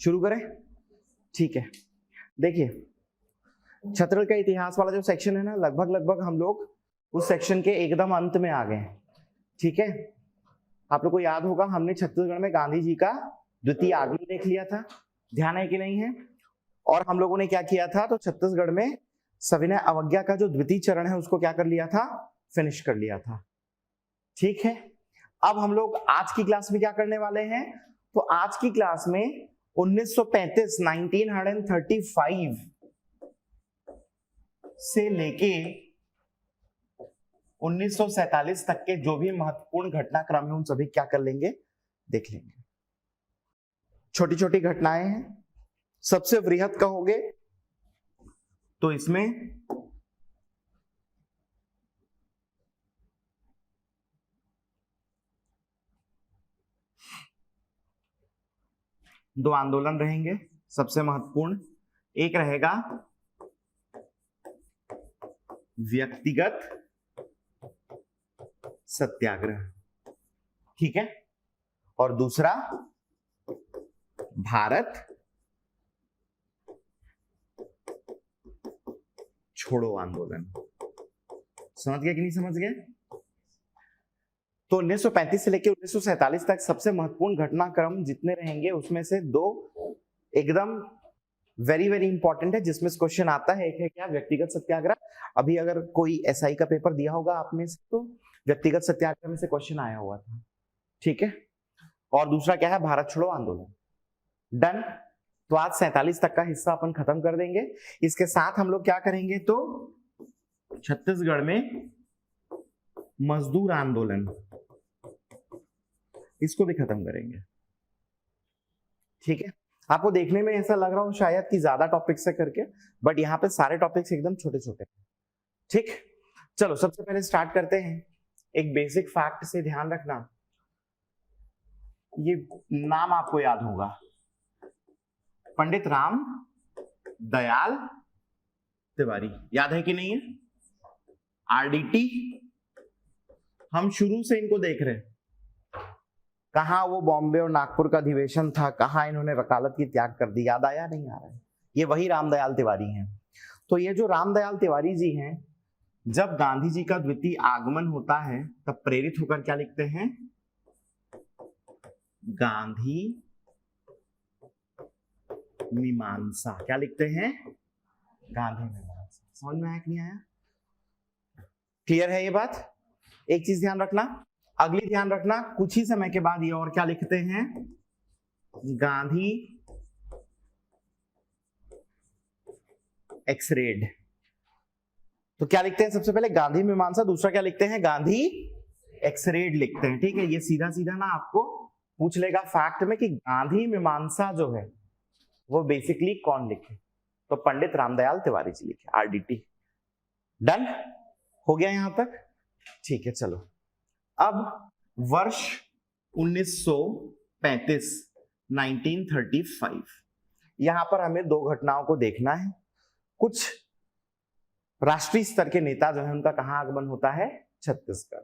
शुरू करें? ठीक है, देखिए छत्तीसगढ़ का इतिहास वाला जो सेक्शन है ना, लगभग हम लोग उस सेक्शन के एकदम अंत में आ गए हैं। ठीक है, आप लोग को याद होगा हमने छत्तीसगढ़ में गांधी जी का द्वितीय आगमन देख लिया था, ध्यान है कि नहीं है? और हम लोगों ने क्या किया था, तो छत्तीसगढ़ में सविनय अवज्ञा का जो द्वितीय चरण है उसको क्या कर लिया था, फिनिश कर लिया था। ठीक है, अब हम लोग आज की क्लास में क्या करने वाले हैं, तो आज की क्लास में 1935 से लेके 1947 तक के जो भी महत्वपूर्ण घटनाक्रम है उन सभी क्या कर लेंगे, देख लेंगे। छोटी छोटी घटनाएं हैं, सबसे वृहत कहोगे तो इसमें दो आंदोलन रहेंगे सबसे महत्वपूर्ण। एक रहेगा व्यक्तिगत सत्याग्रह, ठीक है, और दूसरा भारत छोड़ो आंदोलन। समझ गए कि नहीं समझ गए? तो 1935 से लेकर 1947 तक सबसे महत्वपूर्ण घटनाक्रम जितने रहेंगे उसमें से दो एकदम वेरी वेरी इंपॉर्टेंट है, जिसमें क्वेश्चन आता है। एक है क्या, व्यक्तिगत सत्याग्रह। अभी अगर कोई एसआई का पेपर दिया होगा आप में से तो व्यक्तिगत सत्याग्रह में से क्वेश्चन आया हुआ था, ठीक है। और दूसरा क्या है, भारत छोड़ो आंदोलन। डन। तो आज 47 तक का हिस्सा अपन खत्म कर देंगे। इसके साथ हम लोग क्या करेंगे, तो छत्तीसगढ़ में मजदूर आंदोलन, इसको भी खत्म करेंगे, ठीक है। आपको देखने में ऐसा लग रहा हो शायद कि ज्यादा टॉपिक्स है करके, बट यहाँ पे सारे टॉपिक्स एकदम छोटे छोटे हैं, ठीक। चलो सबसे पहले स्टार्ट करते हैं। एक बेसिक फैक्ट से ध्यान रखना, ये नाम आपको याद होगा, पंडित राम दयाल तिवारी। याद है कि नहीं है? आरडीटी, हम शुरू से इनको देख रहे हैं। कहा वो बॉम्बे और नागपुर का अधिवेशन था, कहा इन्होंने वकालत की त्याग कर दी, याद आया नहीं आ रहा है? ये वही रामदयाल तिवारी हैं। तो ये जो रामदयाल तिवारी जी हैं, जब गांधी जी का द्वितीय आगमन होता है तब प्रेरित होकर क्या लिखते हैं, गांधी मीमांसा। क्या लिखते हैं, गांधी मीमांसा। समझ में आया कि नहीं आया? क्लियर है ये बात? एक चीज ध्यान रखना, अगली ध्यान रखना, कुछ ही समय के बाद ये और क्या लिखते हैं, गांधी एक्सरेड। तो क्या लिखते हैं सबसे पहले, गांधी मीमांसा, दूसरा क्या लिखते हैं, गांधी एक्सरेड लिखते हैं, ठीक है। ये सीधा सीधा ना आपको पूछ लेगा फैक्ट में कि गांधी मीमांसा जो है वो बेसिकली कौन लिखे, तो पंडित रामदयाल तिवारी जी लिखे, आरडीटी। डन हो गया यहां तक, ठीक है। चलो अब वर्ष 1935 1935, यहां पर हमें दो घटनाओं को देखना है। कुछ राष्ट्रीय स्तर के नेता जो है उनका कहां आगमन होता है, छत्तीसगढ़,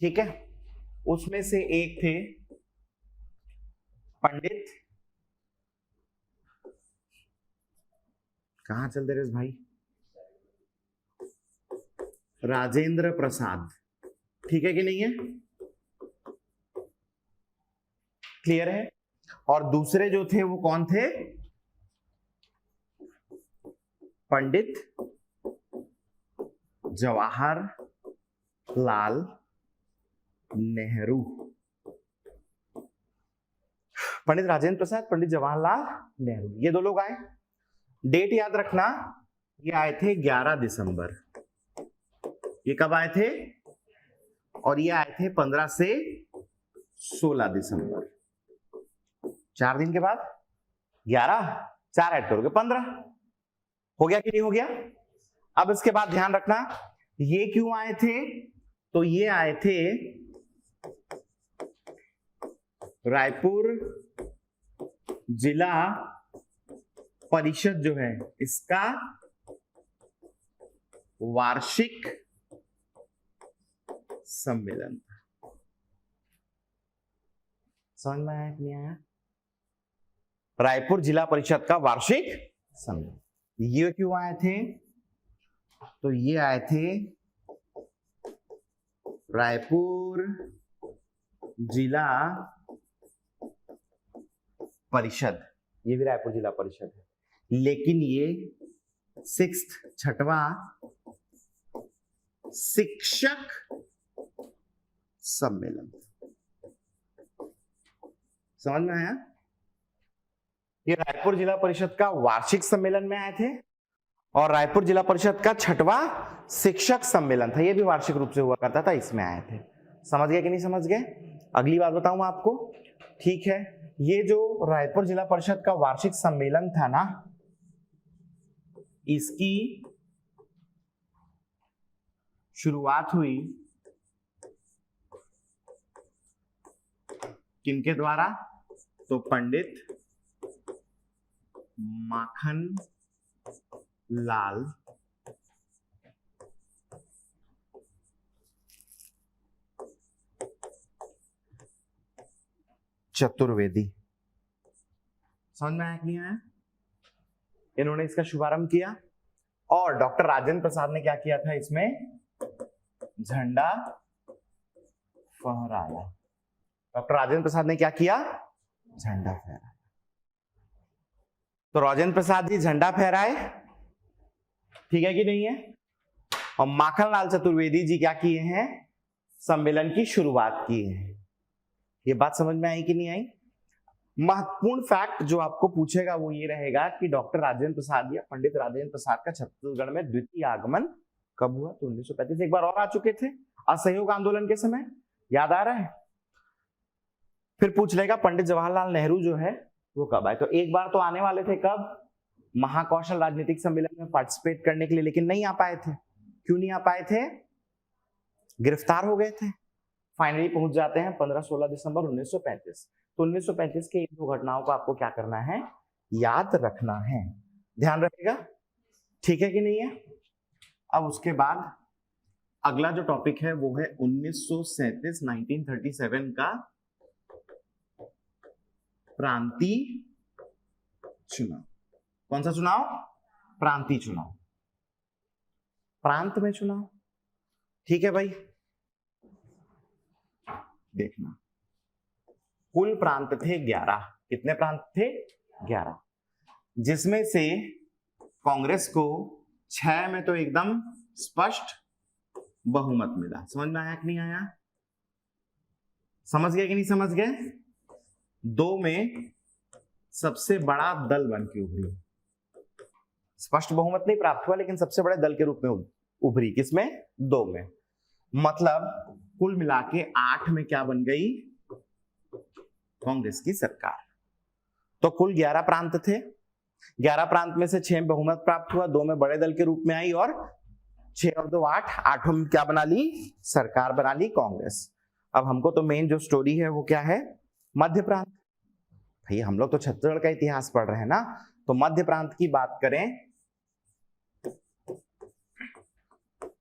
ठीक है। उसमें से एक थे पंडित, कहां चलते रहे भाई, राजेंद्र प्रसाद, ठीक है कि नहीं है? क्लियर है? और दूसरे जो थे वो कौन थे, पंडित जवाहरलाल नेहरू। पंडित राजेंद्र प्रसाद, पंडित जवाहरलाल नेहरू, ये दो लोग आए। डेट याद रखना, ये आए थे 11 दिसंबर। ये कब आए थे? और ये आए थे 15 से 16 दिसंबर। 4 दिन के बाद 11, 4 ऐड करोगे 15, हो गया कि नहीं हो गया? अब इसके बाद ध्यान रखना, ये क्यों आए थे, तो ये आए थे रायपुर जिला परिषद जो है इसका वार्षिक सम्मेलन। समझ में आया कि नहीं आया? रायपुर जिला परिषद का वार्षिक सम्मेलन। ये क्यों आए थे? तो ये आए थे रायपुर जिला परिषद, ये भी रायपुर जिला परिषद है, लेकिन ये 6वां शिक्षक सम्मेलन। समझ में आया? ये रायपुर जिला परिषद का वार्षिक सम्मेलन में आए थे और रायपुर जिला परिषद का 6वां शिक्षक सम्मेलन था, ये भी वार्षिक रूप से हुआ करता था, इसमें आए थे। समझ गए कि नहीं समझ गए? अगली बात बताऊं मैं आपको, ठीक है। ये जो रायपुर जिला परिषद का वार्षिक सम्मेलन था ना, इसकी शुरुआत हुई किनके द्वारा? तो पंडित माखन लाल चतुर्वेदी। समझ में आया कि नहीं आया? इन्होंने इसका शुभारंभ किया और डॉक्टर राजेंद्र प्रसाद ने क्या किया था? इसमें झंडा फहराया। डॉक्टर राजेंद्र प्रसाद ने क्या किया? झंडा फहराया। तो राजेंद्र प्रसाद जी झंडा फहराए, ठीक है कि नहीं है? और माखनलाल चतुर्वेदी जी क्या किए हैं? सम्मेलन की शुरुआत की है। ये बात समझ में आई कि नहीं आई? महत्वपूर्ण फैक्ट जो आपको पूछेगा वो ये रहेगा कि डॉक्टर राजेंद्र प्रसाद या पंडित राजेंद्र प्रसाद का छत्तीसगढ़ में द्वितीय आगमन कब हुआ? तो 1935। एक बार और आ चुके थे असहयोग आंदोलन के समय, याद आ रहा है? फिर पूछ लेगा पंडित जवाहरलाल नेहरू जो है वो कब आए? तो एक बार तो आने वाले थे, कब? महाकौशल राजनीतिक सम्मेलन में पार्टिसिपेट करने के लिए, लेकिन नहीं आ पाए थे। क्यों नहीं आ पाए थे? गिरफ्तार हो गए थे। फाइनली पहुंच जाते हैं 15-16 दिसंबर 1935। तो 1935 के इन दो घटनाओं को आपको क्या करना है? याद रखना है। ध्यान रखिएगा, ठीक है कि नहीं है? अब उसके बाद अगला जो टॉपिक है वो है 1937 का प्रांतीय चुनाव। कौन सा चुनाव? प्रांतीय चुनाव, प्रांत में चुनाव। ठीक है भाई, देखना कुल प्रांत थे 11। कितने प्रांत थे? 11, जिसमें से कांग्रेस को 6 में तो एकदम स्पष्ट बहुमत मिला। समझ में आया कि नहीं आया? समझ गए कि नहीं समझ गए? 2 में सबसे बड़ा दल बन के उभरी। स्पष्ट बहुमत नहीं प्राप्त हुआ, लेकिन सबसे बड़े दल के रूप में उभरी। किसमें? 2 में। मतलब कुल मिला के 8 में क्या बन गई? कांग्रेस की सरकार। तो कुल 11 प्रांत थे। 11 प्रांत में से 6 में बहुमत प्राप्त हुआ, 2 में बड़े दल के रूप में आई और 6 और 2 8, 8 में क्या बना ली? सरकार बना ली कांग्रेस। अब हमको तो मेन जो स्टोरी है वो क्या है? मध्य प्रांत। भाई हम लोग तो छत्तीसगढ़ का इतिहास पढ़ रहे हैं ना, तो मध्य प्रांत की बात करें,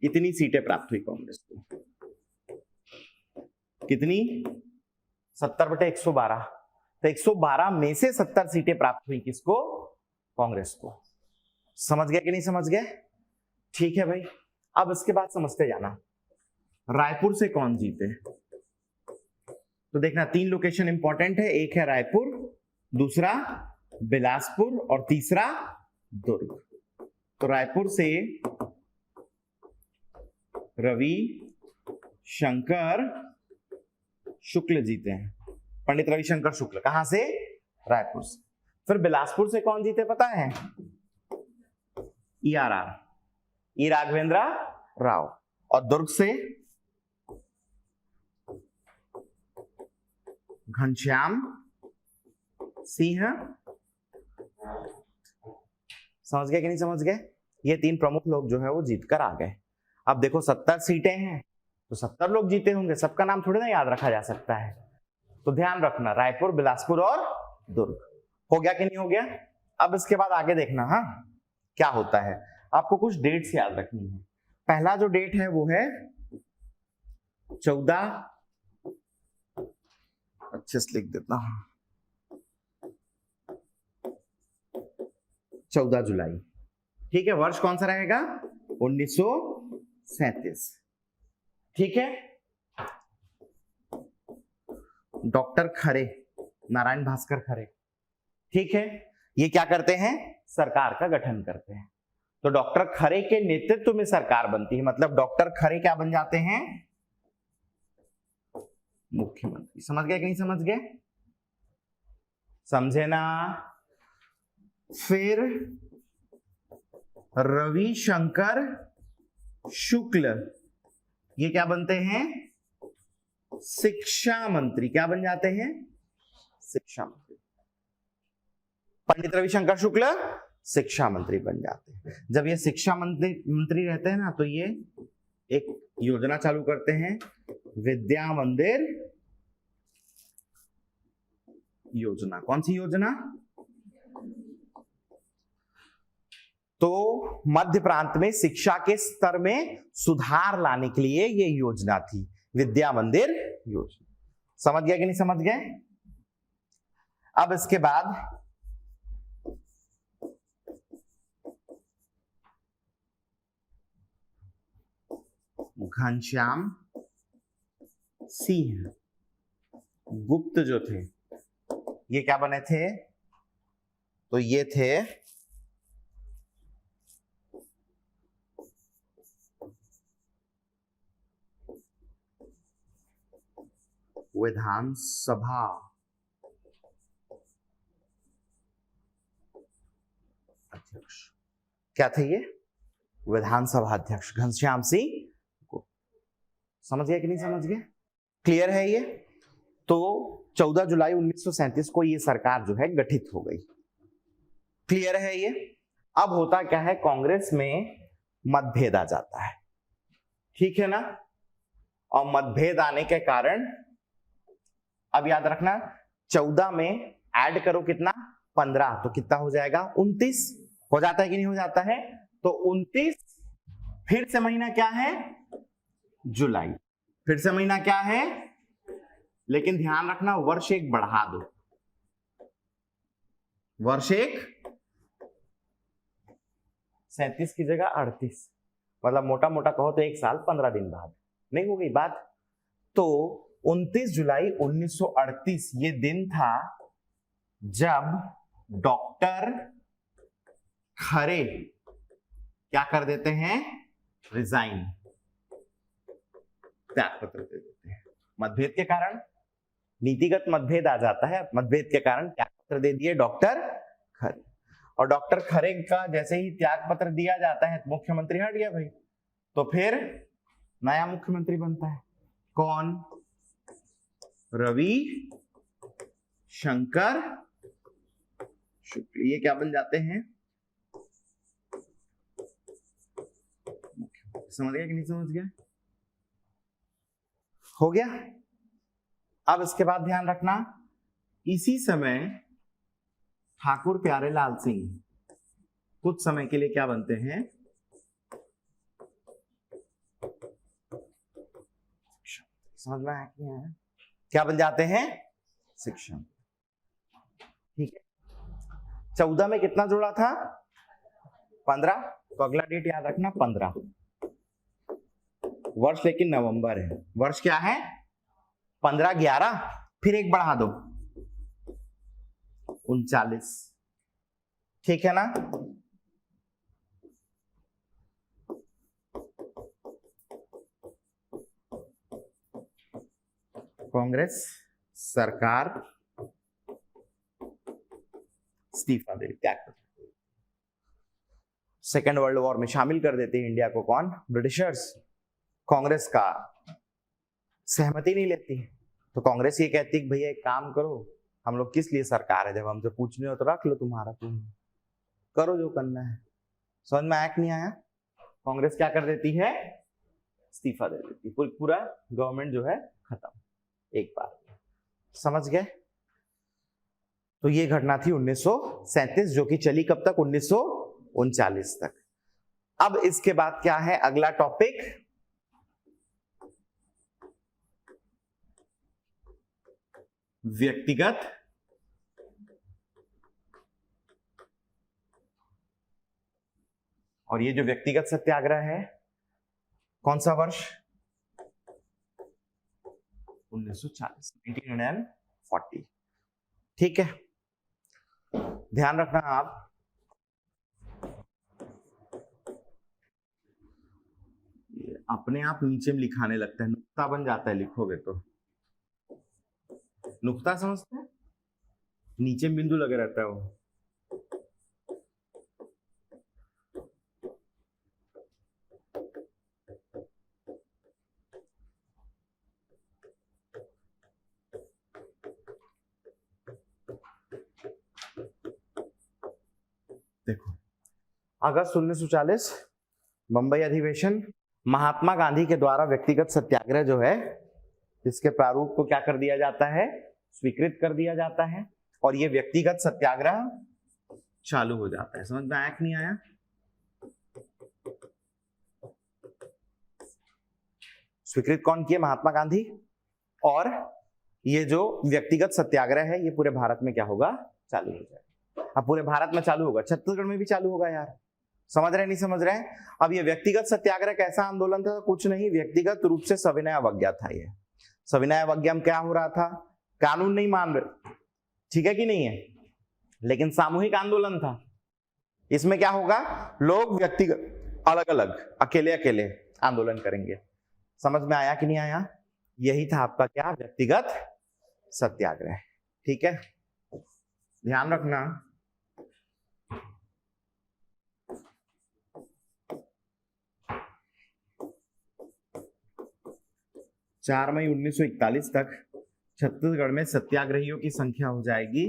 इतनी सीटें प्राप्त हुई कांग्रेस को। कितनी? 70/112। तो 112 में से 70 सीटें प्राप्त हुई किसको? कांग्रेस को। समझ गए कि नहीं समझ गए? ठीक है भाई, अब इसके बाद समझते जाना रायपुर से कौन जीते। तो देखना 3 लोकेशन इंपॉर्टेंट है, एक है रायपुर, दूसरा बिलासपुर और तीसरा दुर्ग। तो रायपुर से रवि शंकर शुक्ल जीते हैं, पंडित रविशंकर शुक्ल। कहां से? रायपुर से। फिर बिलासपुर से कौन जीते पता है? ERR, ई राघवेंद्र राव। और दुर्ग से घनश्याम सिंह। समझ गए कि नहीं समझ गए? ये 3 प्रमुख लोग जो है वो जीतकर आ गए। अब देखो 70 सीटें हैं तो 70 लोग जीते होंगे, सबका नाम थोड़ी ना याद रखा जा सकता है। तो ध्यान रखना रायपुर, बिलासपुर और दुर्ग। हो गया कि नहीं हो गया? अब इसके बाद आगे देखना हाँ क्या होता है। आपको कुछ डेट्स याद रखनी है। पहला जो डेट है वो है 14, अच्छे से लिख देता हूं, 14 जुलाई। ठीक है, वर्ष कौन सा रहेगा? 1937। ठीक है, डॉक्टर खरे, नारायण भास्कर खरे, ठीक है, ये क्या करते हैं? सरकार का गठन करते हैं। तो डॉक्टर खरे के नेतृत्व में सरकार बनती है, मतलब डॉक्टर खरे क्या बन जाते हैं? मुख्यमंत्री। समझ गए कि नहीं समझ गए? समझे ना? फिर रविशंकर शुक्ल, ये क्या बनते हैं? शिक्षा मंत्री। क्या बन जाते हैं? शिक्षा मंत्री। पंडित रविशंकर शुक्ल शिक्षा मंत्री बन जाते हैं। जब ये शिक्षा मंत्री रहते हैं ना, तो ये एक योजना चालू करते हैं, विद्या मंदिर योजना। कौन सी योजना? तो मध्य प्रांत में शिक्षा के स्तर में सुधार लाने के लिए ये योजना थी, विद्या मंदिर योजना। समझ गया कि नहीं समझ गए? अब इसके बाद घनश्याम सिंह गुप्त जो थे, ये क्या बने थे? तो ये थे विधानसभा अध्यक्ष। क्या थे ये? विधानसभा अध्यक्ष घनश्याम सिंह को। समझ गया कि नहीं समझ गया? क्लियर है ये? तो 14 जुलाई 1937 को ये सरकार जो है गठित हो गई। क्लियर है ये? अब होता क्या है, कांग्रेस में मतभेद आ जाता है, ठीक है ना? और मतभेद आने के कारण, अब याद रखना, 14 में ऐड करो कितना? 15, तो कितना हो जाएगा? 29 हो जाता है कि नहीं हो जाता है? तो 29, फिर से महीना क्या है? जुलाई। फिर से महीना क्या है? लेकिन ध्यान रखना, वर्ष एक बढ़ा दो, वर्ष एक 37 की जगह 38, मतलब मोटा मोटा कहो तो 1 साल 15 दिन बाद। नहीं हो गई बात? तो 29 जुलाई 1938 ये दिन था जब डॉक्टर खरे क्या कर देते हैं? रिजाइन, त्याग पत्र दे देते हैं। मतभेद के कारण, नीतिगत मतभेद आ जाता है, मतभेद के कारण त्याग पत्र दे दिए डॉक्टर खरे। और डॉक्टर खरे का जैसे ही त्याग पत्र दिया जाता है, मुख्यमंत्री हट गया भाई, तो फिर नया मुख्यमंत्री बनता है। कौन? रवि शंकर शुक्ल। ये क्या बन जाते हैं? समझ गया कि नहीं समझ गया? हो गया? अब इसके बाद ध्यान रखना, इसी समय ठाकुर प्यारेलाल सिंह कुछ समय के लिए क्या बनते हैं? समझ में आया कि नहीं आया? क्या बन जाते हैं? शिक्षण। ठीक है, 14 में कितना जोड़ा था? 15, तो अगला डेट याद रखना 15। वर्ष लेकिन नवंबर है, वर्ष क्या है? 15, 11, फिर एक बढ़ा दो, 39। ठीक है ना? कांग्रेस सरकार इस्तीफा दे, त्याग पत्र। सेकेंड वर्ल्ड वॉर में शामिल कर देते हैं इंडिया को। कौन? ब्रिटिशर्स। कांग्रेस का सहमति नहीं लेती, तो कांग्रेस ये कहती है कि भैया एक काम करो, हम लोग किस लिए सरकार है, जब हमसे पूछने हो तो रख लो तुम्हारा, तुम करो जो करना है। समझ में आया कि नहीं आया? कांग्रेस क्या कर देती है? इस्तीफा दे देती, पूरा गवर्नमेंट जो है खत्म एक बार। समझ गए? तो ये घटना थी 1937, जो कि चली कब तक? 1939 तक। अब इसके बाद क्या है अगला टॉपिक? व्यक्तिगत और ये जो व्यक्तिगत सत्याग्रह है कौन सा वर्ष? 1940, 1940। ठीक है, ध्यान रखना आप, अपने आप नीचे में लिखाने लगता है, नुक्ता बन जाता है लिखोगे तो। नुक्ता समझते हैं? नीचे में बिंदु लगे रहता है वो। देखो, अगस्त 1940 बंबई अधिवेशन, महात्मा गांधी के द्वारा व्यक्तिगत सत्याग्रह जो है इसके प्रारूप को क्या कर दिया जाता है? स्वीकृत कर दिया जाता है और ये व्यक्तिगत सत्याग्रह चालू हो जाता है। समझ में आया कि नहीं आया? स्वीकृत कौन किए? महात्मा गांधी। और ये जो व्यक्तिगत सत्याग्रह है ये पूरे भारत में क्या होगा? चालू हो जाएगा। अब पूरे भारत में चालू होगा, छत्तीसगढ़ में भी चालू होगा यार। समझ रहे नहीं समझ रहे? अब ये व्यक्तिगत सत्याग्रह कैसा आंदोलन था? कुछ नहीं, व्यक्तिगत रूप से सविनय अवज्ञा था। ये सविनय अवज्ञा में क्या हो रहा था? कानून नहीं मान रहे, ठीक है कि नहीं है, लेकिन सामूहिक आंदोलन था। इसमें क्या होगा? लोग व्यक्तिगत अलग अलग अकेले अकेले आंदोलन करेंगे। समझ में आया कि नहीं आया? यही था आपका क्या? व्यक्तिगत सत्याग्रह। ठीक है, ध्यान रखना। 4 मई 1941 तक छत्तीसगढ़ में सत्याग्रहियों की संख्या हो जाएगी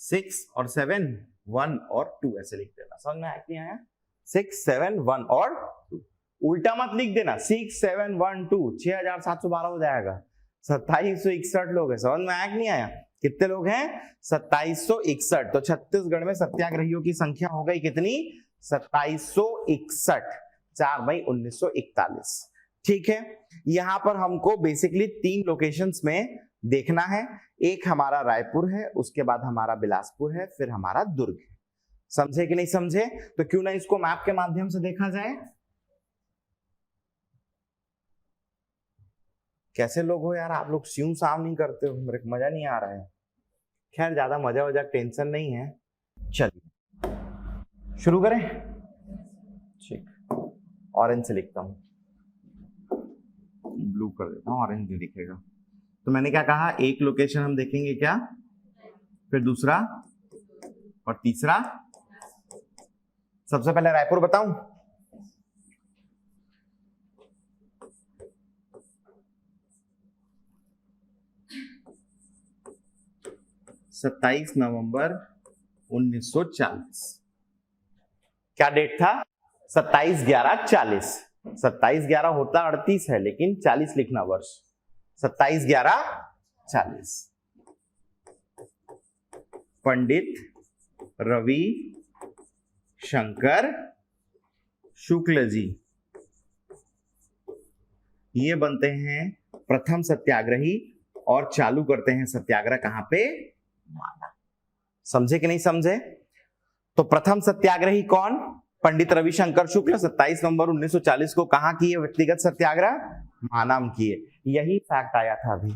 6 और 7, 1 और 2 ऐसे लिख देना। समझ में आया कि नहीं आया? 6, 7, 1 और 2। उल्टा मत लिख देना 6, 7, 1, 2, 6712 हो जाएगा। 2761 लोग हैं। समझ में आया कि नहीं आया? कितने लोग हैं? 2761। तो छत्तीसगढ़ में सत्याग्रहियों की संख्या हो गई कितनी? 2761, 4 मई 1941। ठीक है, यहां पर हमको बेसिकली 3 लोकेशंस में देखना है। एक हमारा रायपुर है, उसके बाद हमारा बिलासपुर है, फिर हमारा दुर्ग है। समझे कि नहीं समझे? तो क्यों ना इसको मैप के माध्यम से देखा जाए। कैसे लोग हो यार आप लोग? स्यूं साम नहीं करते हो, मेरे को मजा नहीं आ रहा है। खैर ज्यादा मजा वजा टेंशन नहीं है। चलिए शुरू करें। ठीक, ऑरेंज से लिखता हूं, ब्लू कर देता हूं, ऑरेंज नहीं दिखेगा। तो मैंने क्या कहा? एक लोकेशन हम देखेंगे क्या, फिर दूसरा और तीसरा। सबसे पहले रायपुर बताऊं। सत्ताईस नवंबर 1940। क्या डेट था? 27/11/40। 27/11 होता 38 है, लेकिन 40 लिखना वर्ष। 27/11/40। पंडित रवि शंकर शुक्ल जी ये बनते हैं प्रथम सत्याग्रही और चालू करते हैं सत्याग्रह कहां पे? माला। समझे कि नहीं समझे? तो प्रथम सत्याग्रही कौन? पंडित रविशंकर शुक्ल 27 नवंबर 1940 को कहां किए व्यक्तिगत सत्याग्रह? महाना में किए। यही फैक्ट आया था अभी,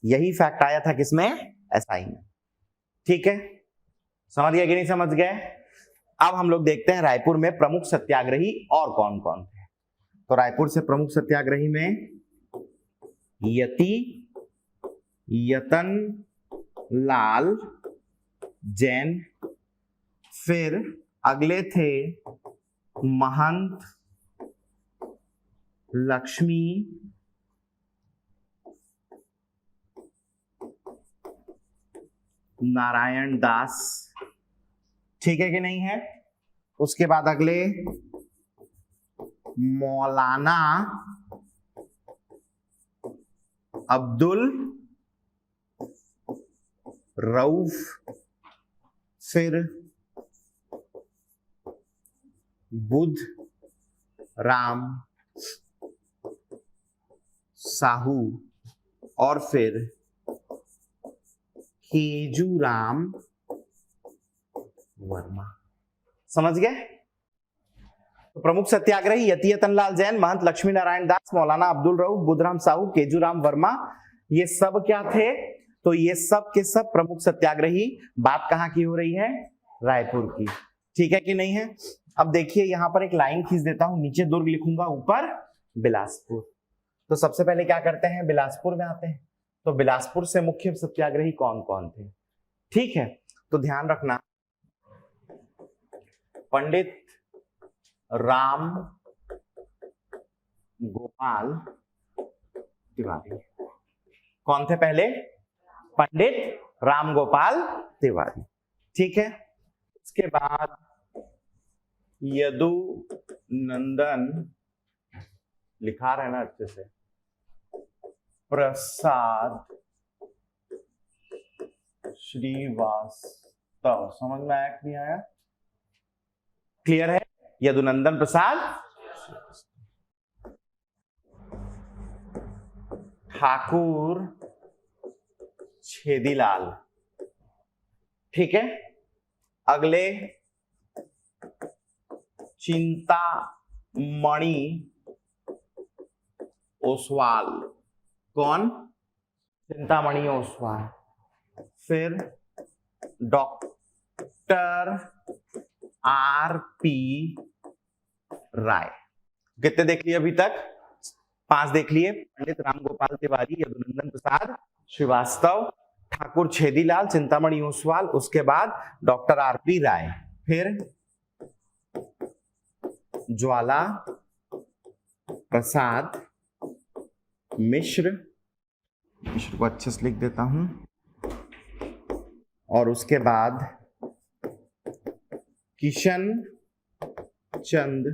यही फैक्ट आया था किसमें? एसआई में। ठीक है, समझ गए कि नहीं समझ गए? अब हम लोग देखते हैं रायपुर में प्रमुख सत्याग्रही और कौन कौन थे। तो रायपुर से प्रमुख सत्याग्रही में यति यतन लाल जैन, फिर अगले थे महंत लक्ष्मी नारायण दास। ठीक है कि नहीं है? उसके बाद अगले मौलाना अब्दुल रऊफ, फिर बुद्ध राम साहू और फिर केजूराम वर्मा। समझ गए? तो प्रमुख सत्याग्रही यति यतनलाल जैन, महंत लक्ष्मी नारायण दास, मौलाना अब्दुल रऊफ, बुधराम साहू, केजूराम वर्मा, ये सब क्या थे? तो ये सब के सब प्रमुख सत्याग्रही। बात कहाँ की हो रही है? रायपुर की। ठीक है कि नहीं है? अब देखिए यहां पर एक लाइन खींच देता हूं, नीचे दुर्ग लिखूंगा, ऊपर बिलासपुर। तो सबसे पहले क्या करते हैं? बिलासपुर में आते हैं। तो बिलासपुर से मुख्य सत्याग्रही कौन कौन थे? ठीक है, तो ध्यान रखना, पंडित राम गोपाल तिवारी। कौन थे पहले? पंडित राम गोपाल तिवारी। ठीक है, इसके बाद यदु नंदन, लिखा रहे ना अच्छे से, प्रसाद श्रीवास्तव। समझ में आया कि नहीं आया? क्लियर है? यदुनंदन प्रसाद, ठाकुर छेदीलाल। ठीक है, अगले चिंतामणि ओसवाल। कौन? चिंतामणि ओसवाल। फिर डॉक्टर आर.पी. राय। कितने देख लिए अभी तक? 5 देख लिए। पंडित राम गोपाल तिवारी, यदुनंदन प्रसाद श्रीवास्तव, ठाकुर छेदीलाल, चिंतामणि ओसवाल, उसके बाद डॉक्टर आर.पी. राय, फिर ज्वाला प्रसाद मिश्र, मिश्र को अच्छे से लिख देता हूं, और उसके बाद किशन चंद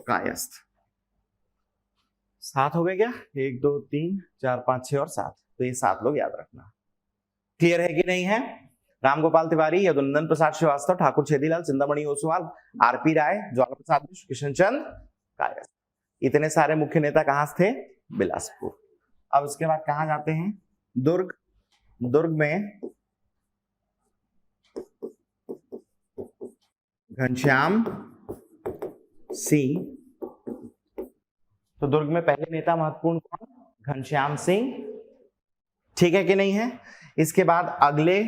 कायस्थ। 7 हो गए क्या? 1 2 3 4 5 6 और 7। तो ये 7 लोग याद रखना। क्लियर है कि नहीं है? राम गोपाल तिवारी, यदुनंदन प्रसाद श्रीवास्तव, ठाकुर छेदीलाल, चिंतामणि ओसवाल, आर.पी. राय, ज्वाला प्रसाद मिश्र, किशन चंद कायस्थ। इतने सारे मुख्य नेता कहां थे? बिलासपुर। अब उसके बाद कहां जाते हैं? दुर्ग। दुर्ग में घनश्याम सिंह। तो दुर्ग में पहले नेता महत्वपूर्ण कौन? घनश्याम सिंह। ठीक है कि नहीं है? इसके बाद अगले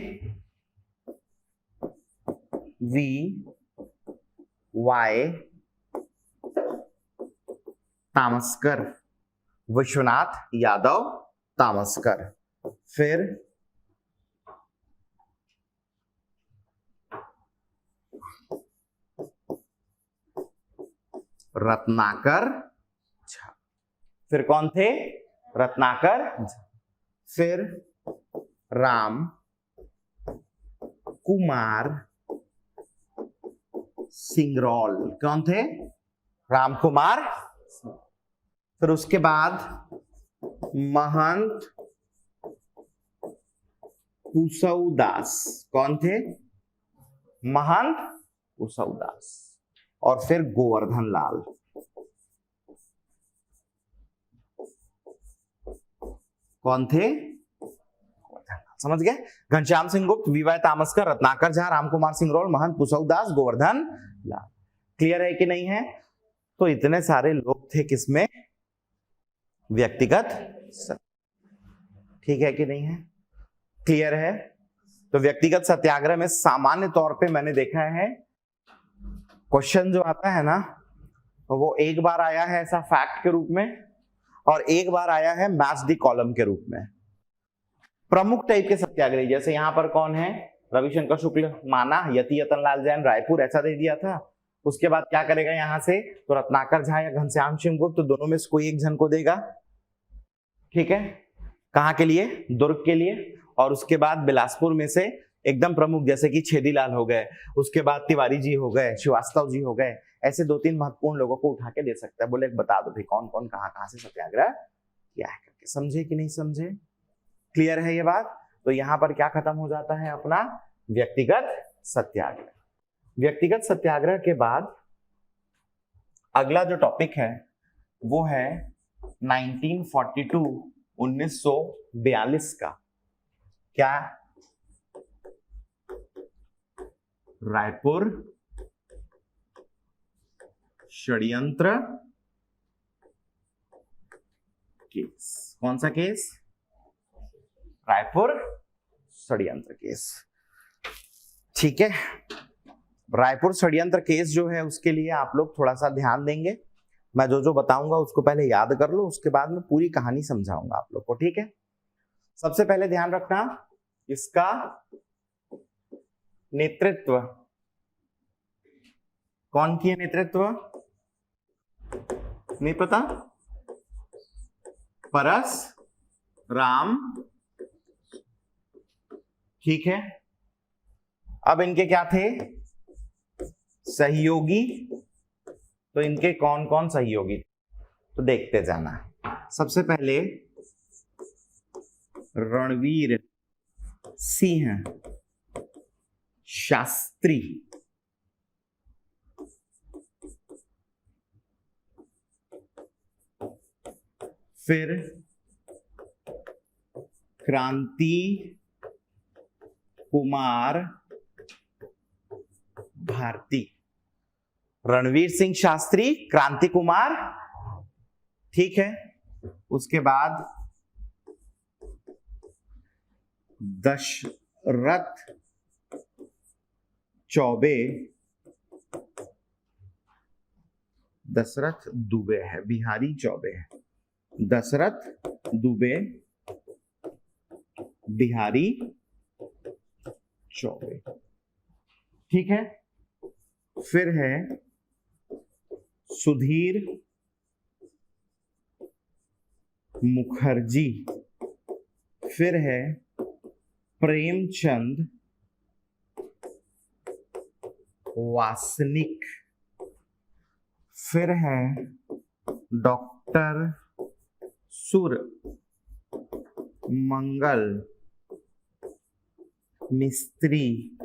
V.Y. तामस्कर, विश्वनाथ यादव तामस्कर। फिर रत्नाकर झा। फिर कौन थे? रत्नाकर झा। फिर राम कुमार सिंगरौल। कौन थे? राम कुमार। फिर उसके बाद महंत कुसौदास। कौन थे? महंत कुसौदास। और फिर गोवर्धन लाल। कौन थे? समझ गए? घनश्याम सिंह गुप्त, वी.वाई. तामस्कर, रत्नाकर झा, राम कुमार सिंगरौल, महंत कुसौदास, गोवर्धन लाल। क्लियर है कि नहीं है? तो इतने सारे लोग थे किसमें? व्यक्तिगत। ठीक है कि नहीं है? क्लियर है? तो व्यक्तिगत सत्याग्रह में सामान्य तौर पे मैंने देखा है क्वेश्चन जो आता है ना, वो एक बार आया है ऐसा फैक्ट के रूप में, और एक बार आया है मैच द कॉलम के रूप में। प्रमुख टाइप के सत्याग्रही, जैसे यहां पर कौन है? रविशंकर शुक्ल माना, यति यतनलाल जैन रायपुर, ऐसा दे दिया था। उसके बाद क्या करेगा यहां से? तो रत्नाकर झा या घनश्याम सिंह गुप्त, तो दोनों में से कोई एक जन को देगा। ठीक है, कहां के लिए? दुर्ग के लिए। और उसके बाद बिलासपुर में से एकदम प्रमुख, जैसे कि छेदीलाल हो गए, उसके बाद तिवारी जी हो गए, श्रीवास्तव जी हो गए, ऐसे 2-3 महत्वपूर्ण लोगों को उठा के दे सकता है। बोले बता दो भाई कौन कौन कहां कहां से सत्याग्रह किया है करके। समझे कि नहीं समझे? क्लियर है ये बात? तो यहां पर क्या खत्म हो जाता है अपना? व्यक्तिगत सत्याग्रह। व्यक्तिगत सत्याग्रह के बाद अगला जो टॉपिक है वो है 1942 का। क्या? रायपुर षड्यंत्र केस। कौन सा केस? रायपुर षड्यंत्र केस। ठीक है, रायपुर षड्यंत्र केस जो है उसके लिए आप लोग थोड़ा सा ध्यान देंगे। मैं जो जो बताऊंगा उसको पहले याद कर लो, उसके बाद में पूरी कहानी समझाऊंगा आप लोग को। ठीक है, सबसे पहले ध्यान रखना, इसका नेतृत्व कौन किए? नेतृत्व नहीं पता? परसराम। ठीक है, अब इनके क्या थे? सहयोगी। तो इनके कौन कौन सहयोगी? तो देखते जाना। सबसे पहले रणवीर सिंह शास्त्री, फिर क्रांति कुमार भारती। रणवीर सिंह शास्त्री, क्रांति कुमार, ठीक है। उसके बाद दशरथ चौबे, दशरथ दुबे है, बिहारी चौबे है। दशरथ दुबे, बिहारी चौबे, ठीक है। फिर है सुधीर मुखर्जी, फिर है प्रेमचंद वासनिक, फिर है डॉक्टर सुर मंगल मिस्त्री,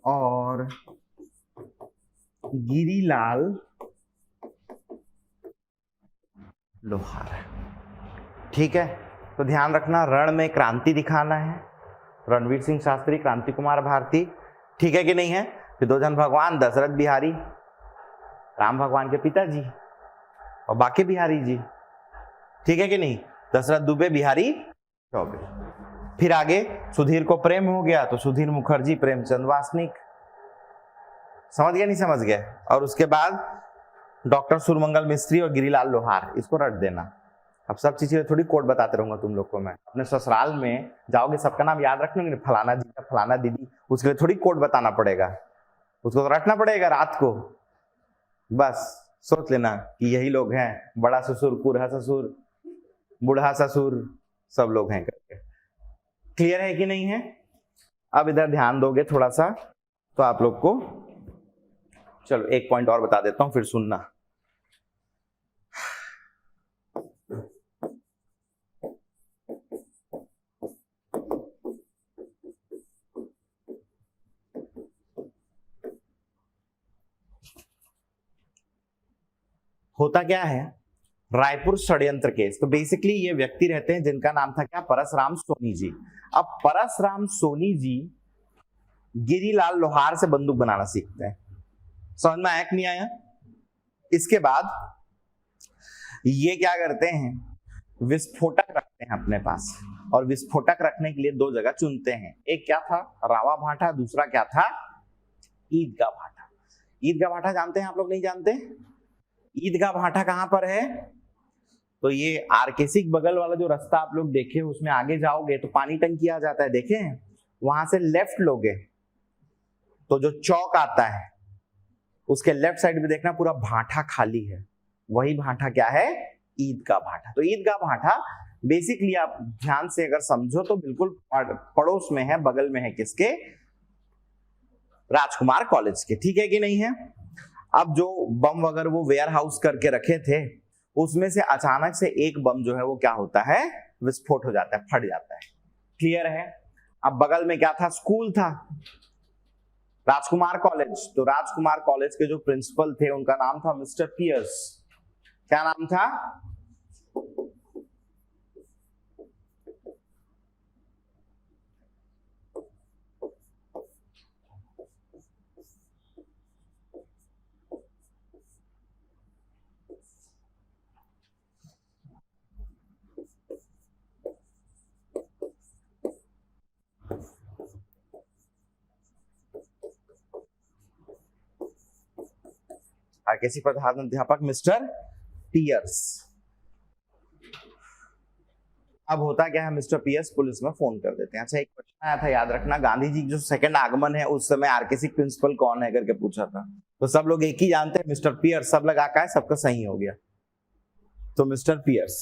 और गिरीलाल लोहार। ठीक है, तो ध्यान रखना, रण में क्रांति दिखाना है, रणवीर सिंह शास्त्री, क्रांति कुमार भारती, ठीक है कि नहीं है। फिर दो जन भगवान, दशरथ बिहारी, राम भगवान के पिताजी, और बाकी बिहारी जी, ठीक है कि नहीं। दशरथ दुबे, बिहारी चौबे। फिर आगे सुधीर को प्रेम हो गया तो सुधीर मुखर्जी, प्रेमचंद वासनिक। समझ गया नहीं समझ गया? और उसके बाद डॉक्टर सुरमंगल मिस्त्री और गिरीलाल लोहार, इसको रट देना। अब सब चीजें थोड़ी कोड बताते रहूंगा तुम लोग को मैं। अपने ससुराल में जाओगे सबका नाम याद रखना, फलाना जी का फलाना दीदी, उसके लिए थोड़ी कोड बताना पड़ेगा, उसको तो रटना पड़ेगा रात को। बस सोच लेना कि यही लोग हैं, बड़ा ससुर, कुरहा ससुर, बूढ़ा ससुर, सब लोग हैं करके। क्लियर है कि नहीं है? अब इधर ध्यान दोगे थोड़ा सा तो आप लोग को, चलो एक पॉइंट और बता देता हूं फिर सुनना। होता क्या है, रायपुर षड्यंत्र केस, तो बेसिकली ये व्यक्ति रहते हैं जिनका नाम था क्या? परसराम सोनी जी। अब परसराम सोनी जी गिरीलाल लोहार से बंदूक बनाना सीखते हैं। समझ में आया कि नहीं आया? इसके बाद ये क्या करते हैं, विस्फोटक रखते हैं अपने पास, और विस्फोटक रखने के लिए दो जगह चुनते हैं। एक क्या था? रावा भाटा, दूसरा क्या था? ईदगाह भाटा। ईदगाह भाटा जानते हैं आप लोग? नहीं जानते? ईदगाह भाटा कहां पर है? तो ये आरकेसी बगल वाला जो रास्ता आप लोग देखे, उसमें आगे जाओगे तो पानी टंकी आ जाता है, देखे? वहां से लेफ्ट लोगे तो जो चौक आता है उसके लेफ्ट साइड में देखना पूरा भाटा खाली है, वही भाटा क्या है? ईदगाह भाटा। तो ईदगाह भाटा बेसिकली आप ध्यान से अगर समझो तो बिल्कुल पड़ोस में है, बगल में है, किसके? राजकुमार कॉलेज के, ठीक है कि नहीं है। अब जो बम वगैरह वो वेयर हाउस करके रखे थे, उसमें से अचानक से एक बम जो है वो क्या होता है? विस्फोट हो जाता है, फट जाता है। क्लियर है? अब बगल में क्या था? स्कूल था, राजकुमार कॉलेज। तो राजकुमार कॉलेज के जो प्रिंसिपल थे उनका नाम था मिस्टर पियर्स। क्या नाम था? आरकेसी प्रधान अध्यापक मिस्टर पियर्स। अब होता क्या है, मिस्टर पियर्स पुलिस में फोन कर देते हैं। अच्छा, एक क्वेश्चन आया था, याद रखना, गांधी जी जो सेकंड आगमन है उस समय आरकेसी प्रिंसिपल कौन है करके पूछा था, तो सब लोग एक ही जानते हैं, मिस्टर पियर्स। सब लगा का है, सबका सही हो गया, तो मिस्टर पियर्स।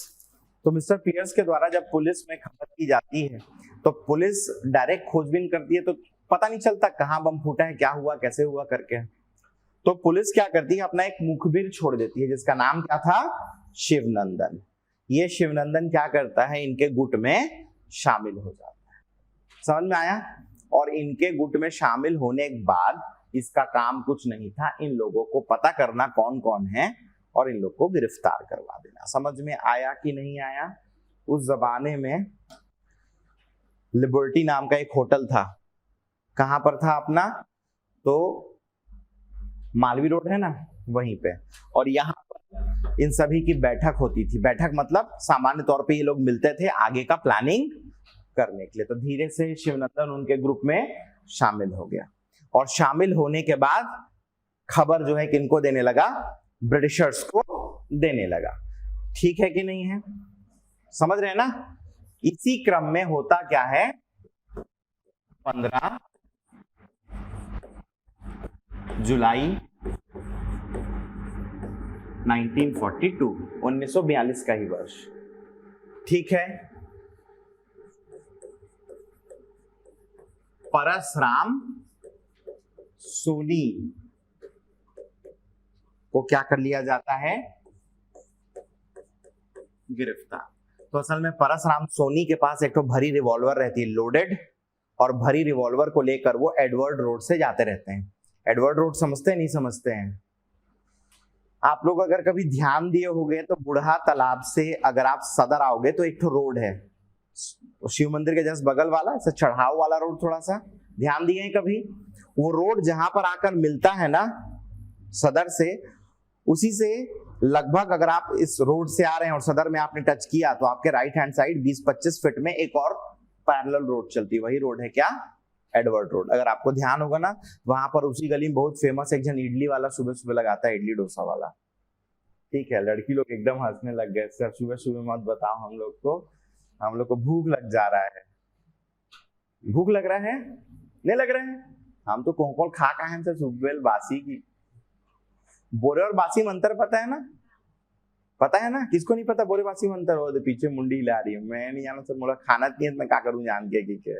तो मिस्टर पियर्स के द्वारा जब पुलिस में खबर की जाती है तो पुलिस डायरेक्ट खोजबीन करती है, तो पता नहीं चलता कहाँ बम फूटा है, क्या हुआ, कैसे हुआ करके। तो पुलिस क्या करती है, अपना एक मुखबिर छोड़ देती है जिसका नाम क्या था, शिवनंदन। ये शिवनंदन क्या करता है, इनके गुट में शामिल हो जाता है। समझ में आया? और इनके गुट में शामिल होने के बाद इसका काम कुछ नहीं था, इन लोगों को पता करना कौन कौन है और इन लोग को गिरफ्तार करवा देना। समझ में आया कि नहीं आया? उस जमाने में लिबर्टी नाम का एक होटल था। कहां पर था अपना? तो मालवी रोड है ना, वहीं पे। और यहाँ पर इन सभी की बैठक होती थी। बैठक मतलब सामान्य तौर पे ये लोग मिलते थे आगे का प्लानिंग करने के लिए। तो धीरे से शिवनंदन उनके ग्रुप में शामिल हो गया, और शामिल होने के बाद खबर जो है किनको देने लगा, ब्रिटिशर्स को देने लगा। ठीक है कि नहीं है? समझ रहे हैं ना? इसी क्रम में होता क्या है, 15 जुलाई 1942, 1942 का ही वर्ष, ठीक है। परसराम सोनी को क्या कर लिया जाता है, गिरफ्तार। तो असल में परसराम सोनी के पास एक तो भरी रिवॉल्वर रहती है, लोडेड, और भरी रिवॉल्वर को लेकर वो एडवर्ड रोड से जाते रहते हैं। एडवर्ड रोड समझते हैं, नहीं समझते हैं? आप लोग अगर कभी ध्यान दिए होंगे तो बुढ़ा तालाब से अगर आप सदर आओगे तो एक तो रोड है, शिव मंदिर के जस्ट बगल वाला, ऐसा चढ़ाव वाला रोड, थोड़ा सा ध्यान दिए हैं कभी? वो रोड जहां पर आकर मिलता है ना सदर से, उसी से लगभग अगर आप इस रोड से आ रहे हैं और सदर में आपने टच किया तो आपके राइट हैंड साइड 20-25 फीट में एक और पैरेलल रोड चलती है, वही रोड है क्या, एडवर्ड रोड। अगर आपको ध्यान होगा ना, वहां पर उसी गली में बहुत फेमस एक जन इडली वाला सुबह सुबह लगाता है, इडली डोसा वाला। ठीक है, लड़की लोग एकदम हंसने लग गए, सर सुबह सुबह मत बताओ, हम लोग को भूख लग जा रहा है। भूख लग रहा है? नहीं लग रहा है? हम तो कोंकोल खा का है सुबह बासी की। बोरे और बासी मंत्र पता है ना? पता है ना? किसको नहीं पता बोरे बासी मंत्र? हो पीछे मुंडी हिला रही है, मैं नहीं जाना सर, मुझे खाना नहीं है, मैं क्या करूं जान के कि क्या।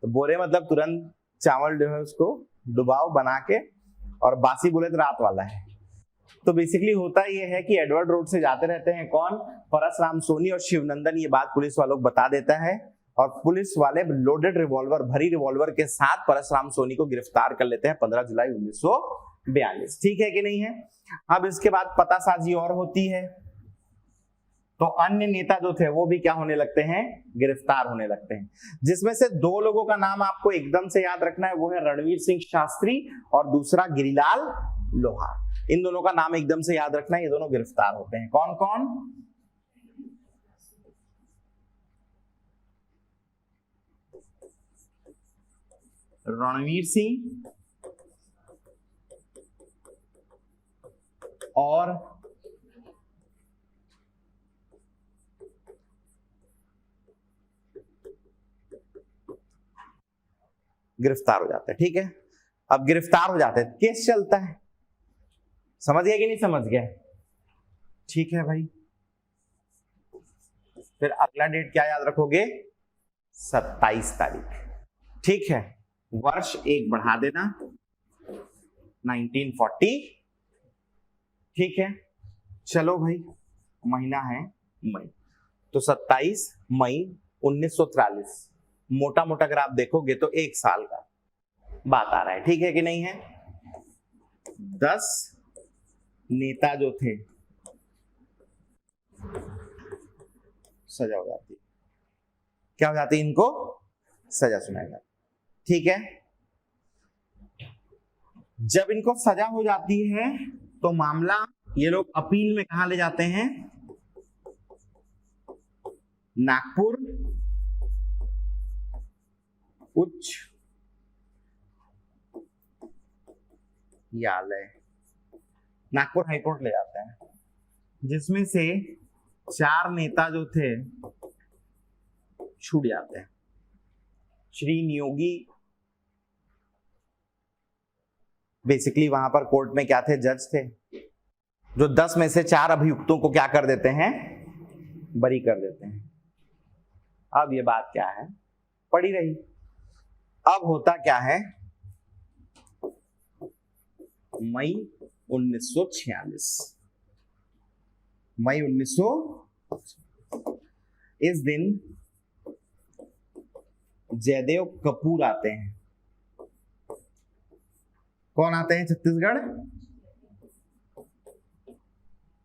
तो बोरे मतलब तुरंत चावल जो है उसको डुबाओ बना के, और बासी बोले तो रात वाला है। तो बेसिकली होता ये है कि एडवर्ड रोड से जाते रहते हैं कौन, परसराम सोनी और शिवनंदन। ये बात पुलिस वालों को बता देता है, और पुलिस वाले लोडेड रिवॉल्वर, भरी रिवॉल्वर के साथ परसराम सोनी को गिरफ्तार कर लेते हैं 15 जुलाई 1942। ठीक है कि नहीं है? अब इसके बाद पतासाजी और होती है, तो अन्य नेता जो थे वो भी क्या होने लगते हैं, गिरफ्तार होने लगते हैं। जिसमें से दो लोगों का नाम आपको एकदम से याद रखना है, वो है रणवीर सिंह शास्त्री और दूसरा गिरिलाल लोहार। इन दोनों का नाम एकदम से याद रखना है, ये दोनों गिरफ्तार होते हैं। कौन कौन? रणवीर सिंह और गिरफ्तार हो जाते हैं। ठीक है, अब गिरफ्तार हो जाते हैं, केस चलता है। समझ गया कि नहीं समझ गया? ठीक है भाई, फिर अगला डेट क्या याद रखोगे, 27 तारीख। ठीक है, वर्ष एक बढ़ा देना, 1940। ठीक है, चलो भाई, महीना है मई, तो 27 मई 1943। मोटा मोटा अगर आप देखोगे तो एक साल का बात आ रहा है। ठीक है कि नहीं है? 10 नेता जो थे सजा हो जाती, क्या हो जाती, इनको सजा सुनाई जाती। ठीक है, जब इनको सजा हो जाती है तो मामला ये लोग अपील में कहां ले जाते हैं, नागपुर उच्च न्यायालय। नागपुर हाईकोर्ट ले जाते हैं, जिसमें से 4 नेता जो थे छूट जाते हैं। श्री नियोगी बेसिकली वहां पर कोर्ट में क्या थे, जज थे, जो 10 में से 4 अभियुक्तों को क्या कर देते हैं, बरी कर देते हैं। अब ये बात क्या है, पड़ी रही। अब होता क्या है, मई 1946, मई 1900, इस दिन जयदेव कपूर आते हैं। कौन आते हैं, छत्तीसगढ़।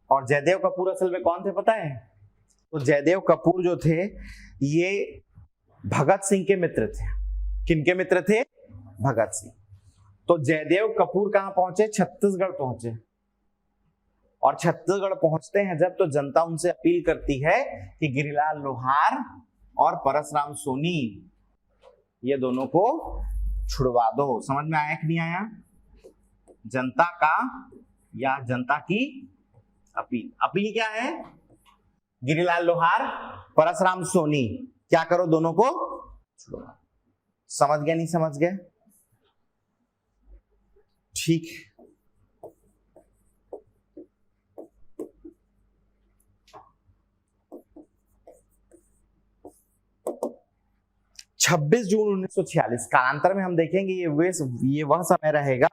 और जयदेव कपूर असल में कौन थे पता है, तो जयदेव कपूर जो थे ये भगत सिंह के मित्र थे। किनके मित्र थे, भगत सिंह। तो जयदेव कपूर कहां पहुंचे, छत्तीसगढ़ पहुंचे। और छत्तीसगढ़ पहुंचते हैं जब, तो जनता उनसे अपील करती है कि गिरिलाल लोहार और परसराम सोनी ये दोनों को छुड़वा दो। समझ में आया कि नहीं आया, जनता का या जनता की अपील। अपील क्या है, गिरिलाल लोहार, परसराम सोनी, क्या करो, दोनों को छुड़वा। समझ गए, नहीं समझ गए, ठीक। 26 जून 1946, कालांतर में हम देखेंगे ये वह समय रहेगा